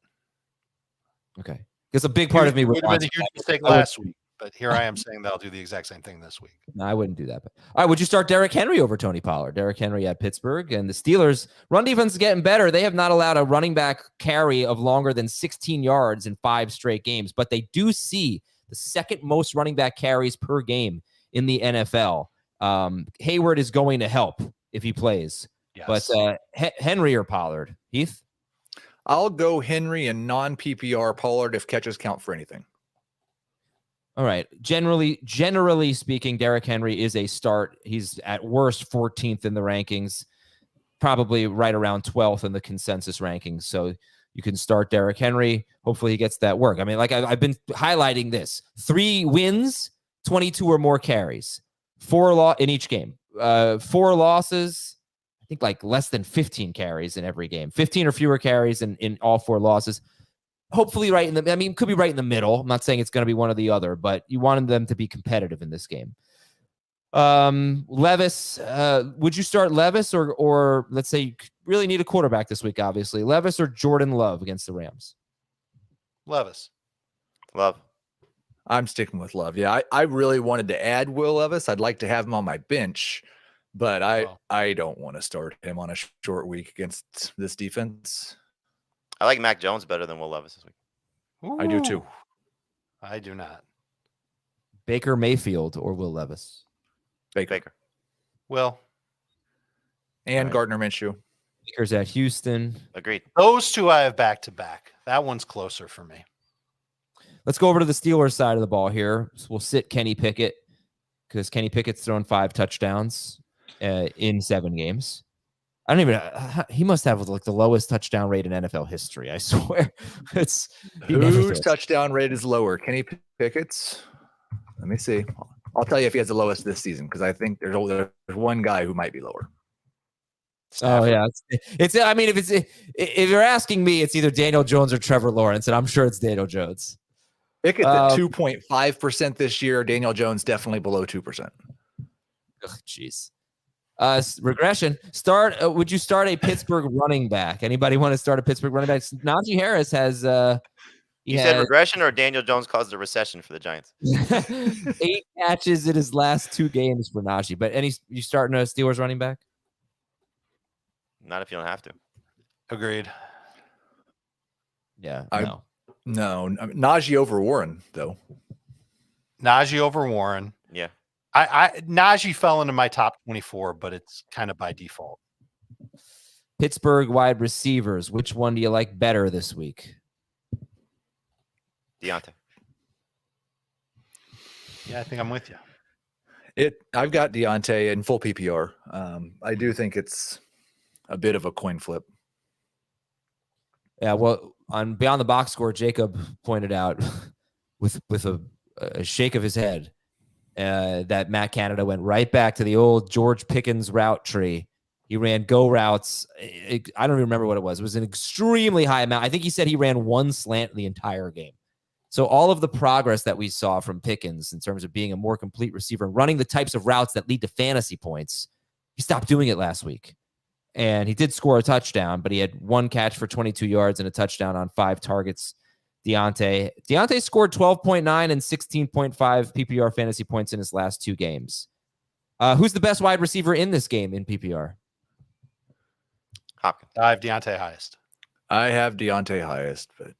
A: Okay, because a big part of me
C: would have been a huge mistake last week, but here I am saying that I'll do the exact same thing this week.
A: No, I wouldn't do that. But all right, would you start Derrick Henry over Tony Pollard? Derrick Henry at Pittsburgh, and the Steelers' run defense is getting better. They have not allowed a running back carry of longer than 16 yards in 5 straight games, but they do see the second most running back carries per game in the NFL. Hayward is going to help if he plays. Yes. But Henry or Pollard? Heath?
B: I'll go Henry and non-PPR Pollard if catches count for anything.
A: All right. Generally speaking, Derrick Henry is a start. He's at worst 14th in the rankings, probably right around 12th in the consensus rankings. So you can start Derrick Henry. Hopefully he gets that work. I mean, like I've been highlighting this. 3 wins, 22 or more carries. 4 in each game. 4 losses, I think like less than 15 carries in every game. 15 or fewer carries in all 4 losses. Hopefully right in could be right in the middle. I'm not saying it's going to be one or the other, but you wanted them to be competitive in this game. Levis, would you start Levis or let's say you really need a quarterback this week, obviously. Levis or Jordan Love against the Rams?
C: Levis.
D: Love.
B: I'm sticking with Love. Yeah, I really wanted to add Will Levis. I'd like to have him on my bench, but I don't want to start him on a short week against this defense.
D: I like Mac Jones better than Will Levis this week.
C: Ooh.
B: I do too.
C: I do not.
A: Baker Mayfield or Will Levis?
B: Baker.
C: Will.
B: And Gardner Minshew.
A: Baker's at Houston.
D: Agreed.
C: Those 2 I have back to back. That one's closer for me.
A: Let's go over to the Steelers side of the ball here. So we'll sit Kenny Pickett because Kenny Pickett's thrown 5 touchdowns in 7 games. I don't even. He must have like the lowest touchdown rate in NFL history. I swear.
B: Whose touchdown rate is lower? Kenny Pickett's. Let me see. I'll tell you if he has the lowest this season because I think there's one guy who might be lower.
A: Stafford. Oh yeah, it's. I mean, if you're asking me, it's either Daniel Jones or Trevor Lawrence, and I'm sure it's Daniel Jones.
B: Pickett's at 2.5% this year. Daniel Jones definitely below 2%.
A: Jeez. Regression. Would you start a Pittsburgh running back? Anybody want to start a Pittsburgh running back? Najee Harris has.
D: You said regression or Daniel Jones caused a recession for the Giants?
A: 8 catches in his last 2 games for Najee. But you starting a Steelers running back?
D: Not if you don't have to.
C: Agreed.
A: Yeah.
B: No. Najee over Warren though.
C: Najee over Warren.
D: Yeah.
C: Najee fell into my top 24, but it's kind of by default.
A: Pittsburgh wide receivers. Which one do you like better this week?
D: Deontay.
C: Yeah, I think I'm with you.
B: I've got Deontay in full PPR. I do think it's a bit of a coin flip.
A: Yeah, well, on Beyond the Box Score, Jacob pointed out with a shake of his head that Matt Canada went right back to the old George Pickens route tree. He ran go routes. I don't even remember what it was. It was an extremely high amount. I think he said he ran 1 slant the entire game. So all of the progress that we saw from Pickens in terms of being a more complete receiver, running the types of routes that lead to fantasy points, he stopped doing it last week. And he did score a touchdown, but he had 1 catch for 22 yards and a touchdown on 5 targets. Deontay scored 12.9 and 16.5 PPR fantasy points in his last 2 games. Who's the best wide receiver in this game in PPR?
D: Hopkins.
C: I have Deontay highest.
B: I have Deontay highest, but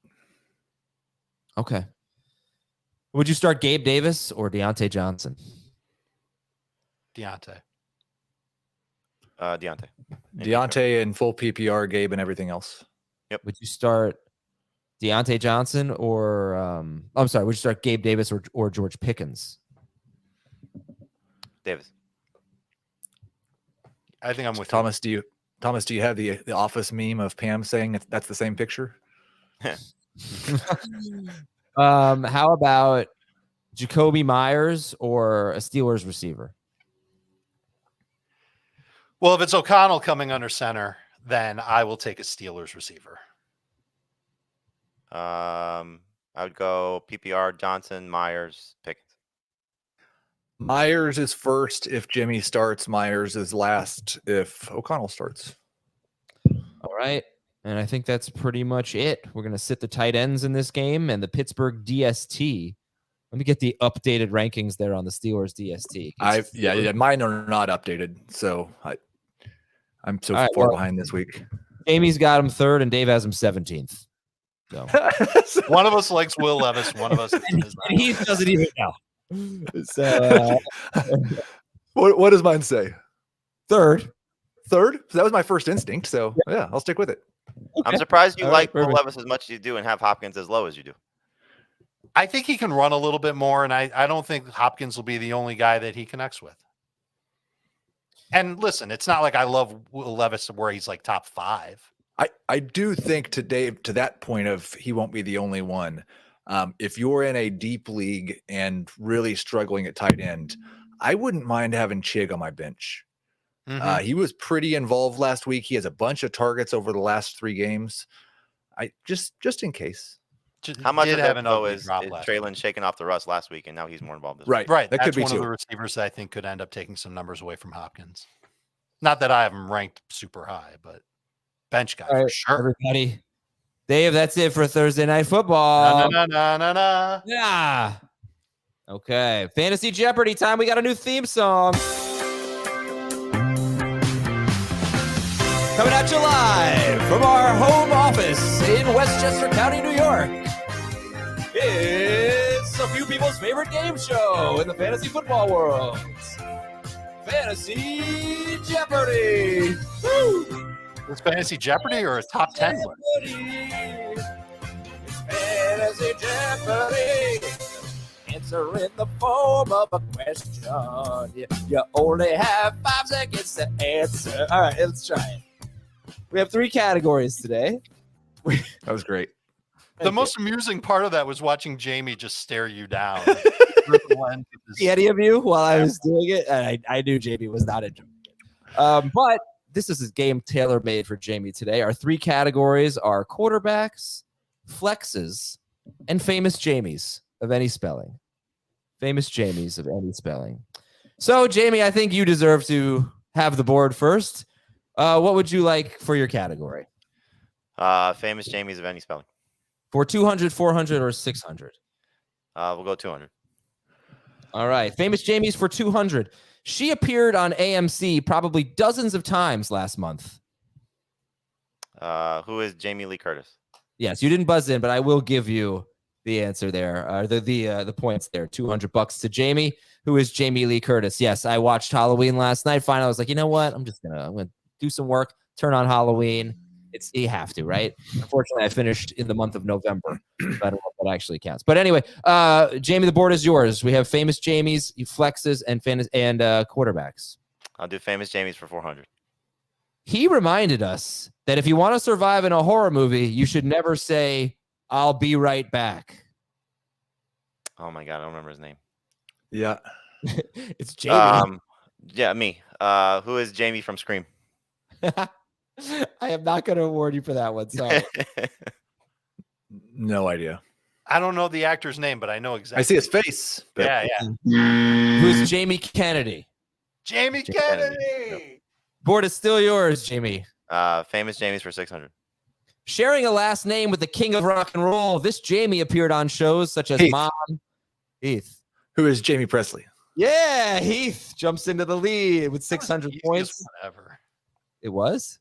A: okay. Would you start Gabe Davis or Deontay Johnson?
C: Deontay?
D: Deontay.
B: Deontay in full PPR, Gabe, and everything else.
D: Yep.
A: Would you start Deontay Johnson or I'm sorry, would you start Gabe Davis or George Pickens?
D: Davis.
C: I think I'm with
B: Thomas. Do you have the office meme of Pam saying that's the same picture?
A: How about Jacoby Myers or a Steelers receiver?
C: Well, if it's O'Connell coming under center, then I will take a Steelers receiver.
D: I would go PPR, Johnson, Myers, Pickens.
B: Myers is first if Jimmy starts. Myers is last if O'Connell starts.
A: All right. And I think that's pretty much it. We're going to sit the tight ends in this game and the Pittsburgh DST. Let me get the updated rankings there on the Steelers DST.
B: Yeah, mine are not updated, so I'm so far behind this week.
A: Jamie's got him third, and Dave has him 17th. So
C: one of us likes Will Levis, one of us
A: and he doesn't even know. So
B: what does mine say?
A: Third.
B: So that was my first instinct. So yeah, I'll stick with it.
D: Okay. I'm surprised you like Will Levis as much as you do and have Hopkins as low as you do.
C: I think he can run a little bit more, and I don't think Hopkins will be the only guy that he connects with. And listen, it's not like I love Will Levis where he's like top 5.
B: I do think to Dave, to that point of he won't be the only one. If you're in a deep league and really struggling at tight end, I wouldn't mind having Chig on my bench. He was pretty involved last week. He has a bunch of targets over the last 3 games. I just in case.
D: How much of that though is Traylon shaking off the rust last week, and now he's more involved this week?
C: Right.
B: That
C: That's
B: could be
C: one of the receivers that I think could end up taking some numbers away from Hopkins. Not that I have him ranked super high, but bench guy for sure.
A: Everybody, Dave, that's it for Thursday Night Football.
C: No.
A: Yeah. Okay. Fantasy Jeopardy time. We got a new theme song. Coming at you live from our home office in Westchester County, New York. It's a few people's favorite game show in the fantasy football world. Fantasy Jeopardy. Woo!
C: Is Fantasy Jeopardy or a top 10 one?
A: It's Fantasy Jeopardy. Answer in the form of a question. You only have 5 seconds to answer. All right, let's try it. We have 3 categories today.
B: That was great.
C: The most amusing part of that was watching Jamie just stare you down.
A: See any of you while I was doing it? And I knew Jamie was not enjoying it. But this is a game tailor-made for Jamie today. Our 3 categories are quarterbacks, flexes, and famous Jamies of any spelling. Famous Jamies of any spelling. So, Jamie, I think you deserve to have the board first. What would you like for your category?
D: Famous Jamies of any spelling.
A: For 200, 400, or 600?
D: We'll go 200.
A: All right. Famous Jamies for 200. She appeared on AMC probably dozens of times last month.
D: Who is Jamie Lee Curtis?
A: Yes, you didn't buzz in, but I will give you the answer there. The points there. $200 to Jamie, who is Jamie Lee Curtis. Yes, I watched Halloween last night. Finally, I was like, you know what? I'm gonna do some work. Turn on Halloween. You have to, right? Unfortunately, I finished in the month of November. So I don't know if that actually counts. But anyway, Jamie, the board is yours. We have famous Jamies, flexes, and quarterbacks.
D: I'll do famous Jamies for 400.
A: He reminded us that if you want to survive in a horror movie, you should never say, "I'll be right back."
D: Oh my God, I don't remember his name.
B: Yeah.
A: It's Jamie.
D: Yeah, me. Who is Jamie from Scream?
A: I am not going to award you for that one. Sorry.
B: No idea.
C: I don't know the actor's name, but I know exactly.
B: I see his face.
C: Yeah.
A: Who's Jamie Kennedy?
C: Jamie Kennedy.
A: Board is still yours, Jamie.
D: Famous Jamies for 600.
A: Sharing a last name with the king of rock and roll, this Jamie appeared on shows such as Mom. Heath.
B: Who is Jamie Presley?
A: Yeah, Heath jumps into the lead with 600 points.
C: Whatever.
A: It was?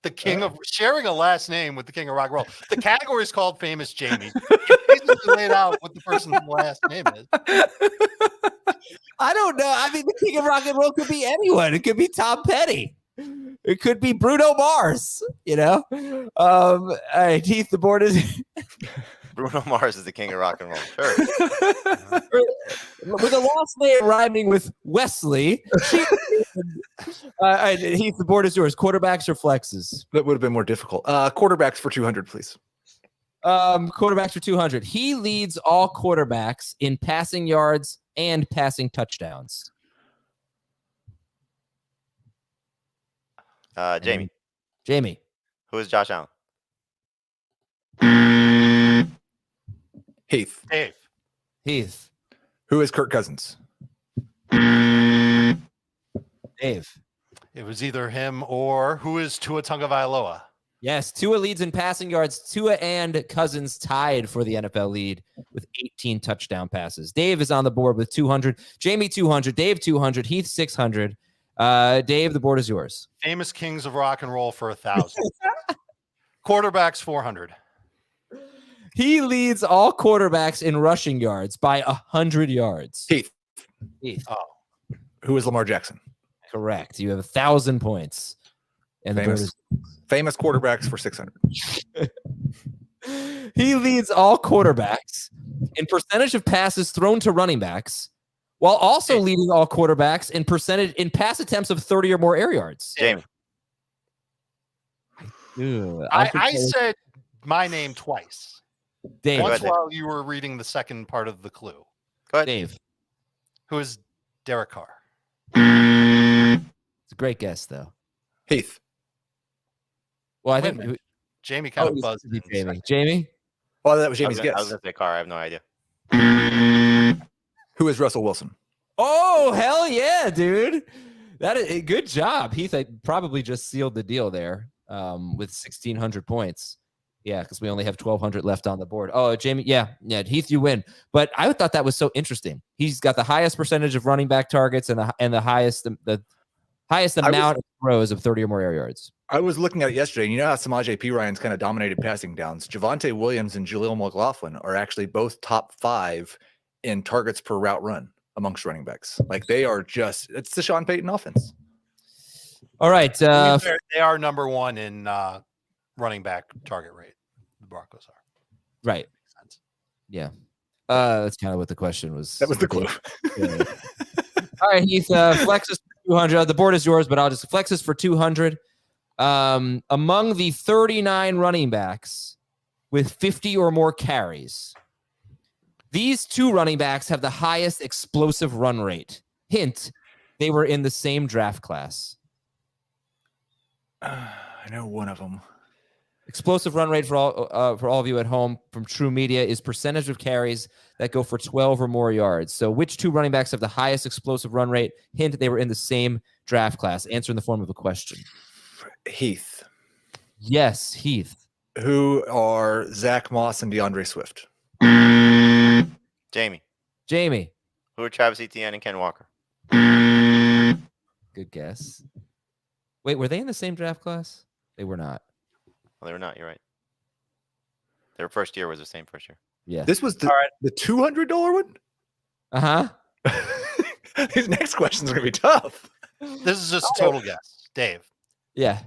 C: The king of sharing a last name with the king of rock and roll. The category is called Famous Jamie. You basically laid out what the person's last name is.
A: I don't know. I mean, the king of rock and roll could be anyone. It could be Tom Petty. It could be Bruno Mars. All right, Heath, the board is.
D: Bruno Mars is the king of rock and roll. Sure.
A: With a last name rhyming with Wesley. All right, Heath, the board is yours. Quarterbacks or flexes?
B: That would have been more difficult. Quarterbacks for 200, please.
A: Quarterbacks for 200. He leads all quarterbacks in passing yards and passing touchdowns.
D: Jamie. Who is Josh Allen?
B: Heath.
C: Dave.
A: Heath.
B: Who is Kirk Cousins?
A: Dave.
C: It was either him or who is Tua Tagovailoa?
A: Yes, Tua leads in passing yards. Tua and Cousins tied for the NFL lead with 18 touchdown passes. Dave is on the board with 200. Jamie 200. Dave 200. Heath 600. Dave, the board is yours.
C: Famous kings of rock and roll for 1,000. Quarterbacks 400.
A: He leads all quarterbacks in rushing yards by 100 yards.
B: Heath.
C: Oh.
B: Who is Lamar Jackson?
A: Correct. You have 1,000 points. And
B: Famous quarterbacks for 600.
A: He leads all quarterbacks in percentage of passes thrown to running backs, while also leading all quarterbacks in percentage in pass attempts of 30 or more air yards.
D: Jamie.
C: I said my name twice.
A: Dave.
C: Once while you were reading the second part of the clue.
D: Go ahead.
A: Dave.
C: Who is Derek Carr?
A: It's a great guess, though.
B: Heath.
A: Well, I think
C: Jamie kind of buzzed.
A: Jamie?
B: Oh, that was Jamie's guess.
D: I was going to say Carr. I have no idea.
B: Who is Russell Wilson?
A: Oh, hell yeah, dude. That is good job. Heath, I probably just sealed the deal there with 1,600 points. Yeah, because we only have 1,200 left on the board. Oh, Jamie, yeah, Heath, you win. But I thought that was so interesting. He's got the highest percentage of running back targets and the highest amount of throws of 30 or more air yards.
B: I was looking at it yesterday, and you know how Samaje Perine kind of dominated passing downs. Javonte Williams and Jaleel McLaughlin are actually both top 5 in targets per route run amongst running backs. Like they are just, it's the Sean Payton offense.
A: All right.
C: They are number 1 in running back target rate. The Broncos are.
A: Right.
C: Makes sense.
A: Yeah. That's kind of what the question was.
B: That was the clue.
A: Yeah. All right, Heath, flexes for 200. The board is yours, but I'll just flexes for 200. Among the 39 running backs with 50 or more carries, these 2 running backs have the highest explosive run rate. Hint, they were in the same draft class.
B: I know one of them.
A: Explosive run rate for all of you at home from True Media is percentage of carries that go for 12 or more yards. So which 2 running backs have the highest explosive run rate? Hint, they were in the same draft class. Answer in the form of a question.
B: Heath.
A: Yes, Heath.
B: Who are Zach Moss and DeAndre Swift?
D: Jamie. Who are Travis Etienne and Ken Walker?
A: Good guess. Wait, were they in the same draft class? They were not.
D: Well, they were not. You're right. Their first year was the same first year.
A: Yeah.
B: This was the $200 one?
A: Uh-huh.
B: His next question is going to be tough.
C: This is just a total guess. Dave.
A: Yeah.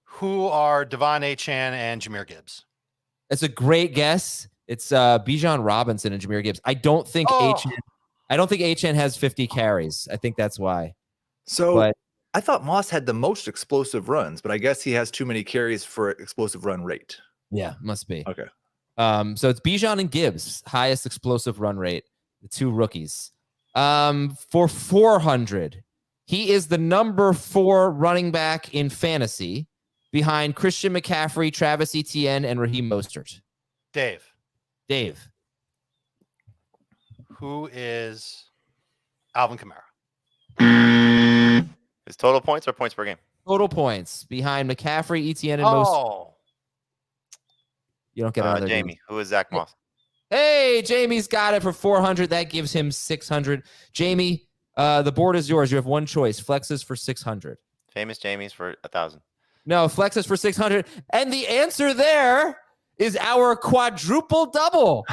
C: Who are Devon Achane and Jahmyr Gibbs?
A: It's a great guess. It's Bijan Robinson and Jahmyr Gibbs. I don't think Achane has 50 carries. I think that's why.
B: But I thought Moss had the most explosive runs, but I guess he has too many carries for explosive run rate.
A: Yeah, must be.
B: Okay.
A: So it's Bijan and Gibbs, highest explosive run rate, the 2 rookies. For 400, he is the number 4 running back in fantasy behind Christian McCaffrey, Travis Etienne, and Raheem Mostert.
C: Dave. Who is Alvin Kamara?
D: Is total points or points per game?
A: Total points behind McCaffrey, Etienne, and Mostert. You don't get another
D: Jamie. Who is Zach Moss?
A: Hey, Jamie's got it for 400. That gives him 600. Jamie, the board is yours. You have one choice. Flexes for 600.
D: Famous Jamie's for 1,000.
A: No, flex is for 600. And the answer there is our quadruple double.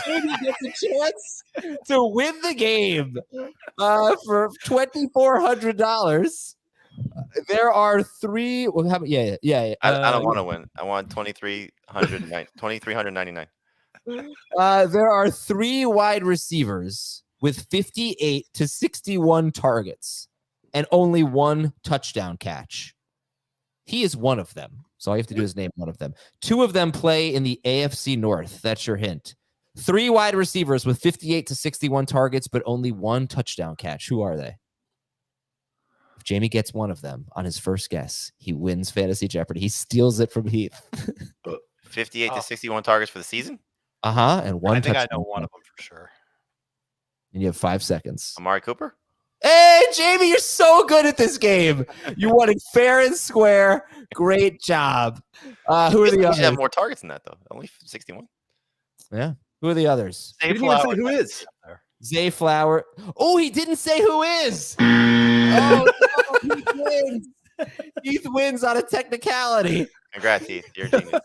A: Jamie gets a chance to win the game for $2,400. There are three. Well, yeah.
D: I don't want to win. I want 2,399.
A: There are three wide receivers with 58 to 61 targets and only one touchdown catch. He is one of them. So all you have to do is name one of them. Two of them play in the AFC North. That's your hint. Three wide receivers with 58 to 61 targets, but only one touchdown catch. Who are they? If Jamie gets one of them on his first guess, he wins Fantasy Jeopardy. He steals it from Heath.
D: 58 to 61 targets for the season?
A: And one
C: I think
A: touchdown.
C: I know one of them for sure.
A: And you have 5 seconds.
D: Amari Cooper?
A: Hey, Jamie, you're so good at this game. You won it fair and square. Great job. Who are the others?
D: You have more targets than that, though. Only 61.
A: Yeah. Who are the others?
B: He didn't even say who is.
A: Zay Flower. Oh, he didn't say who is. Oh, no, Heath wins. Heath wins on a technicality.
D: Congrats, Heath. You're a genius.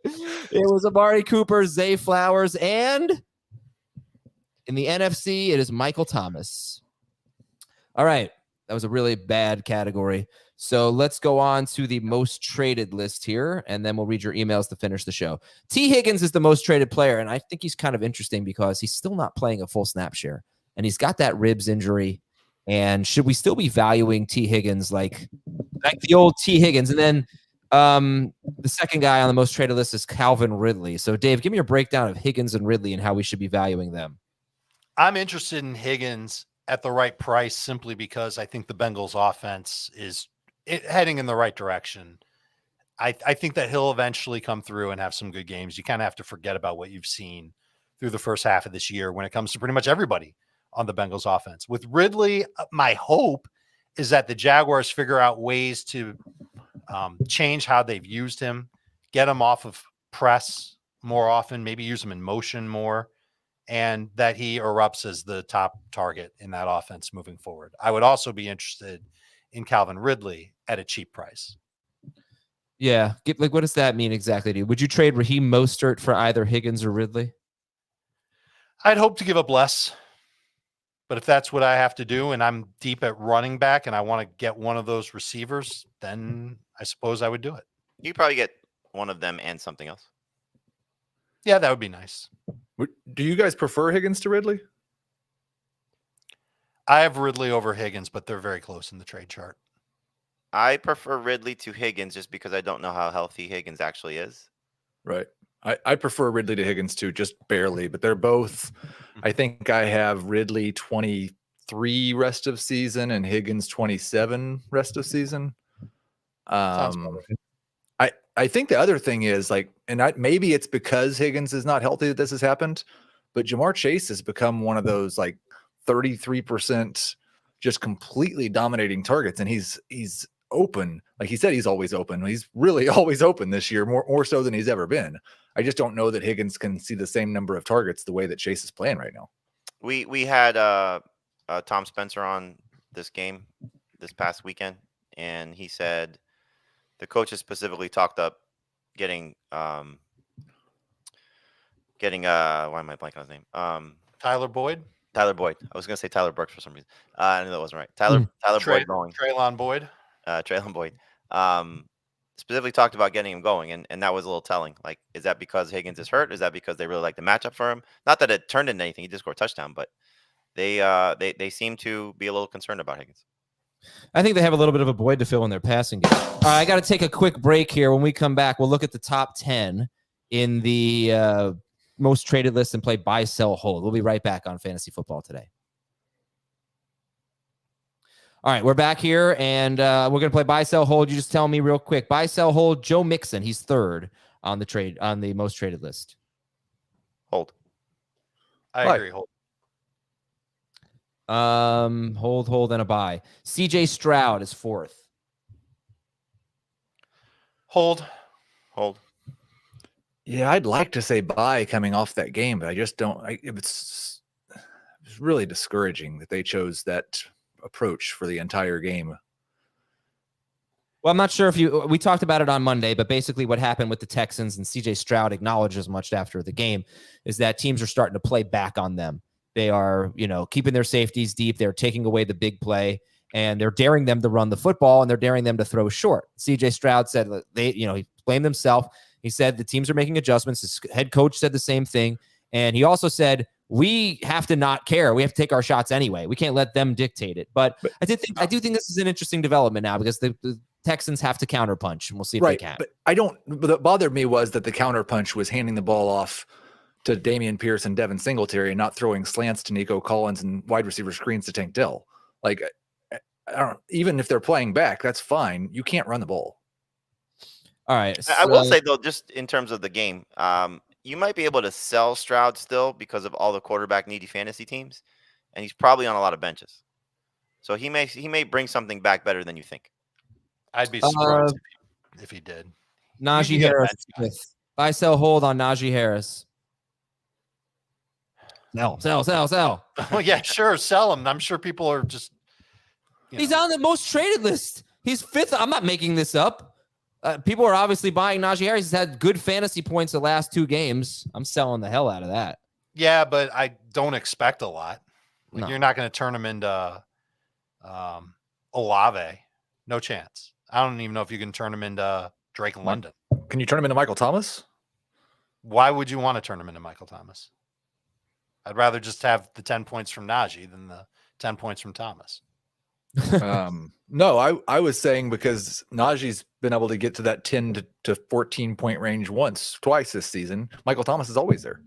A: It was Amari Cooper, Zay Flowers, and in the NFC, it is Michael Thomas. All right. That was a really bad category. So let's go on to the most traded list here, and then we'll read your emails to finish the show. T. Higgins is the most traded player, and I think he's kind of interesting because he's still not playing a full snap share, and he's got that ribs injury. And should we still be valuing T. Higgins like the old T. Higgins? And then the second guy on the most traded list is Calvin Ridley. So, Dave, give me your breakdown of Higgins and Ridley and how we should be valuing them.
C: I'm interested in Higgins at the right price simply because I think the Bengals offense is heading in the right direction. I think that he'll eventually come through and have some good games. You kind of have to forget about what you've seen through the first half of this year when it comes to pretty much everybody on the Bengals offense. With Ridley, my hope is that the Jaguars figure out ways to change how they've used him, get him off of press more often, maybe use him in motion more, and that he erupts as the top target in that offense moving forward. I would also be interested in Calvin Ridley at a cheap price.
A: Yeah. What does that mean exactly, dude? Would you trade Raheem Mostert for either Higgins or Ridley?
C: I'd hope to give up less, but if that's what I have to do and I'm deep at running back and I want to get one of those receivers, then I suppose I would do it.
D: You probably get one of them and something else.
C: Yeah, that would be nice.
B: Do you guys prefer Higgins to Ridley?
C: I have Ridley over Higgins, but they're very close in the trade chart.
D: I prefer Ridley to Higgins just because I don't know how healthy Higgins actually is.
B: Right. I prefer Ridley to Higgins too, just barely, but they're both. I think I have Ridley 23 rest of season and Higgins 27 rest of season. I think the other thing is maybe it's because Higgins is not healthy that this has happened, but Jamar Chase has become one of those 33% just completely dominating targets, and he's open. Like he said, he's always open. He's really always open this year, more so than he's ever been. I just don't know that Higgins can see the same number of targets the way that Chase is playing right now.
D: We had Tom Spencer on this game this past weekend, and he said the coaches specifically talked up getting why am I blanking on his name?
C: Tyler Boyd.
D: Tyler Boyd. I was going to say Tyler Brooks for some reason. I knew that wasn't right. Tyler Boyd going.
C: Treylon Boyd.
D: Treylon Boyd. Specifically talked about getting him going, and that was a little telling. Like, is that because Higgins is hurt? Is that because they really like the matchup for him? Not that it turned into anything. He did score a touchdown, but they seem to be a little concerned about Higgins.
A: I think they have a little bit of a void to fill in their passing game. All right, I got to take a quick break here. When we come back, we'll look at the top 10 in the most traded list and play buy, sell, hold. We'll be right back on Fantasy Football Today. All right, we're back here, and we're going to play buy, sell, hold. You just tell me real quick. Buy, sell, hold. Joe Mixon, he's third on the most traded list.
D: Hold.
C: I agree. Hold.
A: Hold, and a buy. CJ Stroud is fourth.
C: Hold.
B: Yeah, I'd like to say buy coming off that game, but I just don't. It's really discouraging that they chose that approach for the entire game.
A: Well, I'm not sure if we talked about it on Monday, but basically what happened with the Texans, and CJ Stroud acknowledged as much after the game, is that teams are starting to play back on them. They are, keeping their safeties deep. They're taking away the big play, and they're daring them to run the football, and they're daring them to throw short. CJ Stroud said he blamed himself. He said the teams are making adjustments. His head coach said the same thing. And he also said, we have to not care. We have to take our shots anyway. We can't let them dictate it. But I do think this is an interesting development now, because the Texans have to counterpunch, and we'll see if they can.
B: But what bothered me was that the counterpunch was handing the ball off to Dameon Pierce and Devin Singletary and not throwing slants to Nico Collins and wide receiver screens to Tank Dell. Like, even if they're playing back, that's fine. You can't run the ball.
A: All right.
D: I will say, though, just in terms of the game, you might be able to sell Stroud still because of all the quarterback needy fantasy teams, and he's probably on a lot of benches. So he may bring something back better than you think.
C: I'd be surprised if he did.
A: Najee Harris. Buy, sell, hold on Najee Harris. Sell.
C: Well, yeah, sure. Sell him. I'm sure people are just.
A: He's on the most traded list. He's 5th. I'm not making this up. People are obviously buying Najee Harris. He's had good fantasy points the last 2 games. I'm selling the hell out of that.
C: Yeah, but I don't expect a lot.
A: No.
C: You're not going to turn him into Olave. No chance. I don't even know if you can turn him into Drake London.
B: Can you turn him into Michael Thomas?
C: Why would you want to turn him into Michael Thomas? I'd rather just have the 10 points from Najee than the 10 points from Thomas.
B: No, I was saying because Najee's been able to get to that 10 to 14 point range twice this season. Michael Thomas is always there.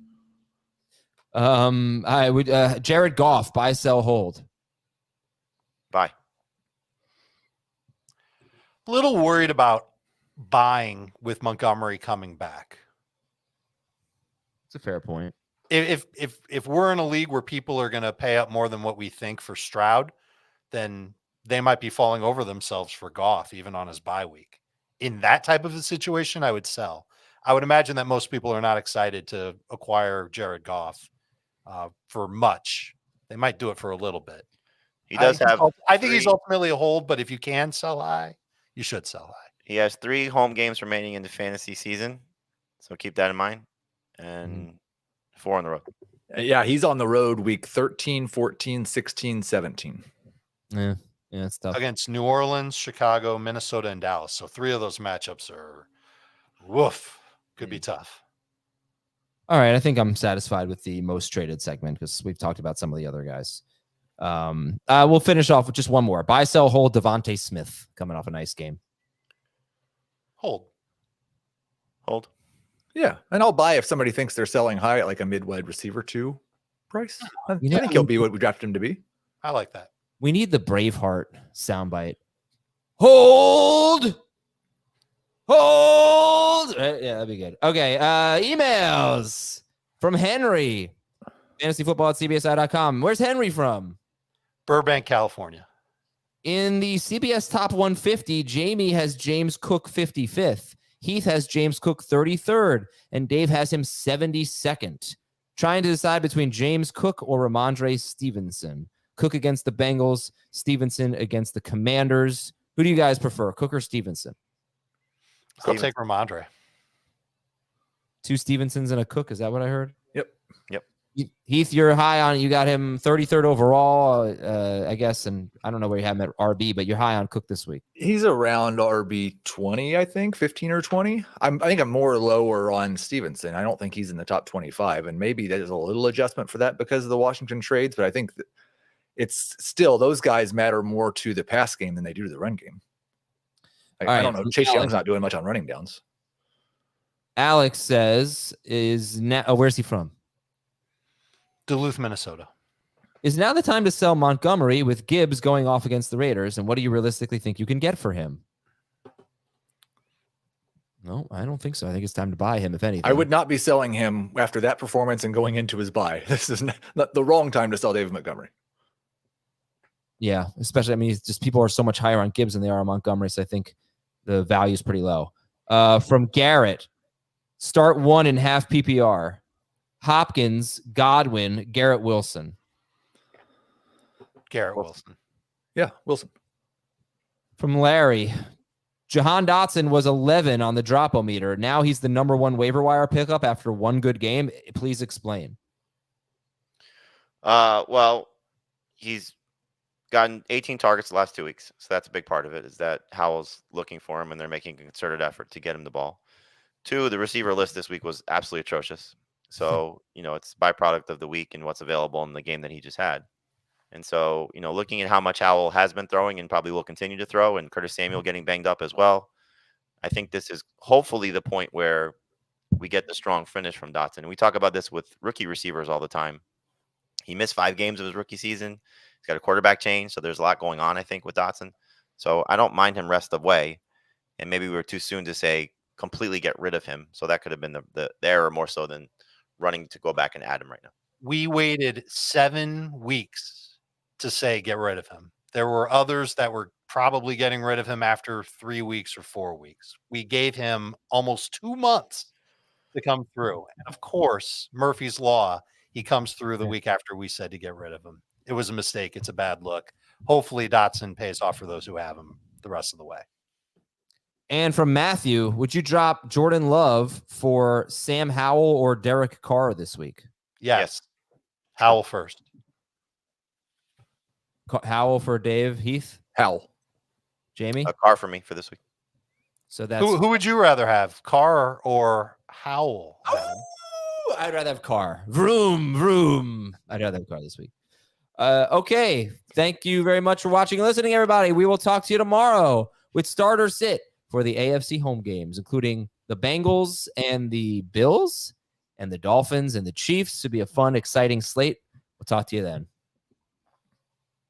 A: I would Jared Goff, buy, sell, hold.
D: Buy.
C: A little worried about buying with Montgomery coming back.
A: It's a fair point.
C: If we're in a league where people are going to pay up more than what we think for Stroud, then they might be falling over themselves for Goff, even on his bye week. In that type of a situation, I would sell. I would imagine that most people are not excited to acquire Jared Goff for much. They might do it for a little bit.
D: He does
C: I think he's ultimately a hold, but if you can sell high, you should sell high.
D: He has 3 home games remaining in the fantasy season, so keep that in mind. And 4 on the road.
B: Yeah, he's on the road week 13, 14, 16, 17.
A: Yeah, it's tough.
C: Against New Orleans, Chicago, Minnesota, and Dallas. So 3 of those matchups are could be tough.
A: All right, I think I'm satisfied with the most traded segment because we've talked about some of the other guys. We'll finish off with just one more. Buy, sell, hold Devontae Smith coming off a nice game.
C: Hold.
B: Yeah, and I'll buy if somebody thinks they're selling high at like a mid-wide receiver 2 price. I think he'll be what we drafted him to be.
C: I like that.
A: We need the Braveheart soundbite. Hold. Right? Yeah, that'd be good. Okay, emails from Henry. FantasyFootball@cbsi.com. Where's Henry from?
C: Burbank, California.
A: In the CBS Top 150, Jamie has James Cook 55th. Heath has James Cook 33rd, and Dave has him 72nd. Trying to decide between James Cook or Ramondre Stevenson. Cook against the Bengals, Stevenson against the Commanders. Who do you guys prefer, Cook or Stevenson?
C: I'll take Ramondre.
A: 2 Stevensons and a Cook. Is that what I heard?
B: Yep.
A: Heath, you're high on. You got him 33rd overall, I guess, and I don't know where you have him at RB, but you're high on Cook this week.
B: He's around RB 20, I think, 15 or 20. I think I'm more lower on Stevenson. I don't think he's in the top 25, and maybe there's a little adjustment for that because of the Washington trades, but I think that it's still those guys matter more to the pass game than they do to the run game. I don't know. Chase Young's not doing much on running downs.
A: Alex says, where's he from?
C: Duluth, Minnesota.
A: Is now the time to sell Montgomery with Gibbs going off against the Raiders? And what do you realistically think you can get for him? No, I don't think so. I think it's time to buy him, if anything.
B: I would not be selling him after that performance and going into his buy. This is not the wrong time to sell David Montgomery.
A: Yeah, especially, just people are so much higher on Gibbs than they are on Montgomery, so I think the value is pretty low. From Garrett, start 1 in half PPR. Hopkins, Godwin, Garrett Wilson.
C: Garrett Wilson.
B: Yeah, Wilson.
A: From Larry, Jahan Dotson was 11 on the drop-o-meter. Now he's the number 1 waiver wire pickup after one good game. Please explain.
D: Well, he's gotten 18 targets the last 2 weeks. So that's a big part of it, is that Howell's looking for him and they're making a concerted effort to get him the ball. 2, the receiver list this week was absolutely atrocious. So, it's byproduct of the week and what's available in the game that he just had. And so, looking at how much Howell has been throwing and probably will continue to throw, and Curtis Samuel getting banged up as well, I think this is hopefully the point where we get the strong finish from Dotson. And we talk about this with rookie receivers all the time. He missed 5 games of his rookie season. He's got a quarterback change, so there's a lot going on, I think, with Dotson. So I don't mind him rest of way. And maybe we were too soon to say completely get rid of him. So that could have been the error more so than running to go back and add him right now.
C: We waited 7 weeks to say get rid of him. There were others that were probably getting rid of him after 3 weeks or 4 weeks. We gave him almost 2 months to come through. And of course, Murphy's Law, he comes through the week after we said to get rid of him. It was a mistake. It's a bad look. Hopefully Dotson pays off for those who have him the rest of the way.
A: And from Matthew, would you drop Jordan Love for Sam Howell or Derek Carr this week?
C: Yes. Howell first.
A: Howell for Dave Heath?
B: Howell.
A: Jamie?
D: A Carr for me for this week.
A: So that's
C: who would you rather have, Carr or Howell?
A: I'd rather have Carr. Vroom, vroom. I'd rather have Carr this week. Okay. Thank you very much for watching and listening, everybody. We will talk to you tomorrow with Starter Sit for the AFC home games, including the Bengals and the Bills and the Dolphins and the Chiefs. To be a fun, exciting slate. We'll talk to you then.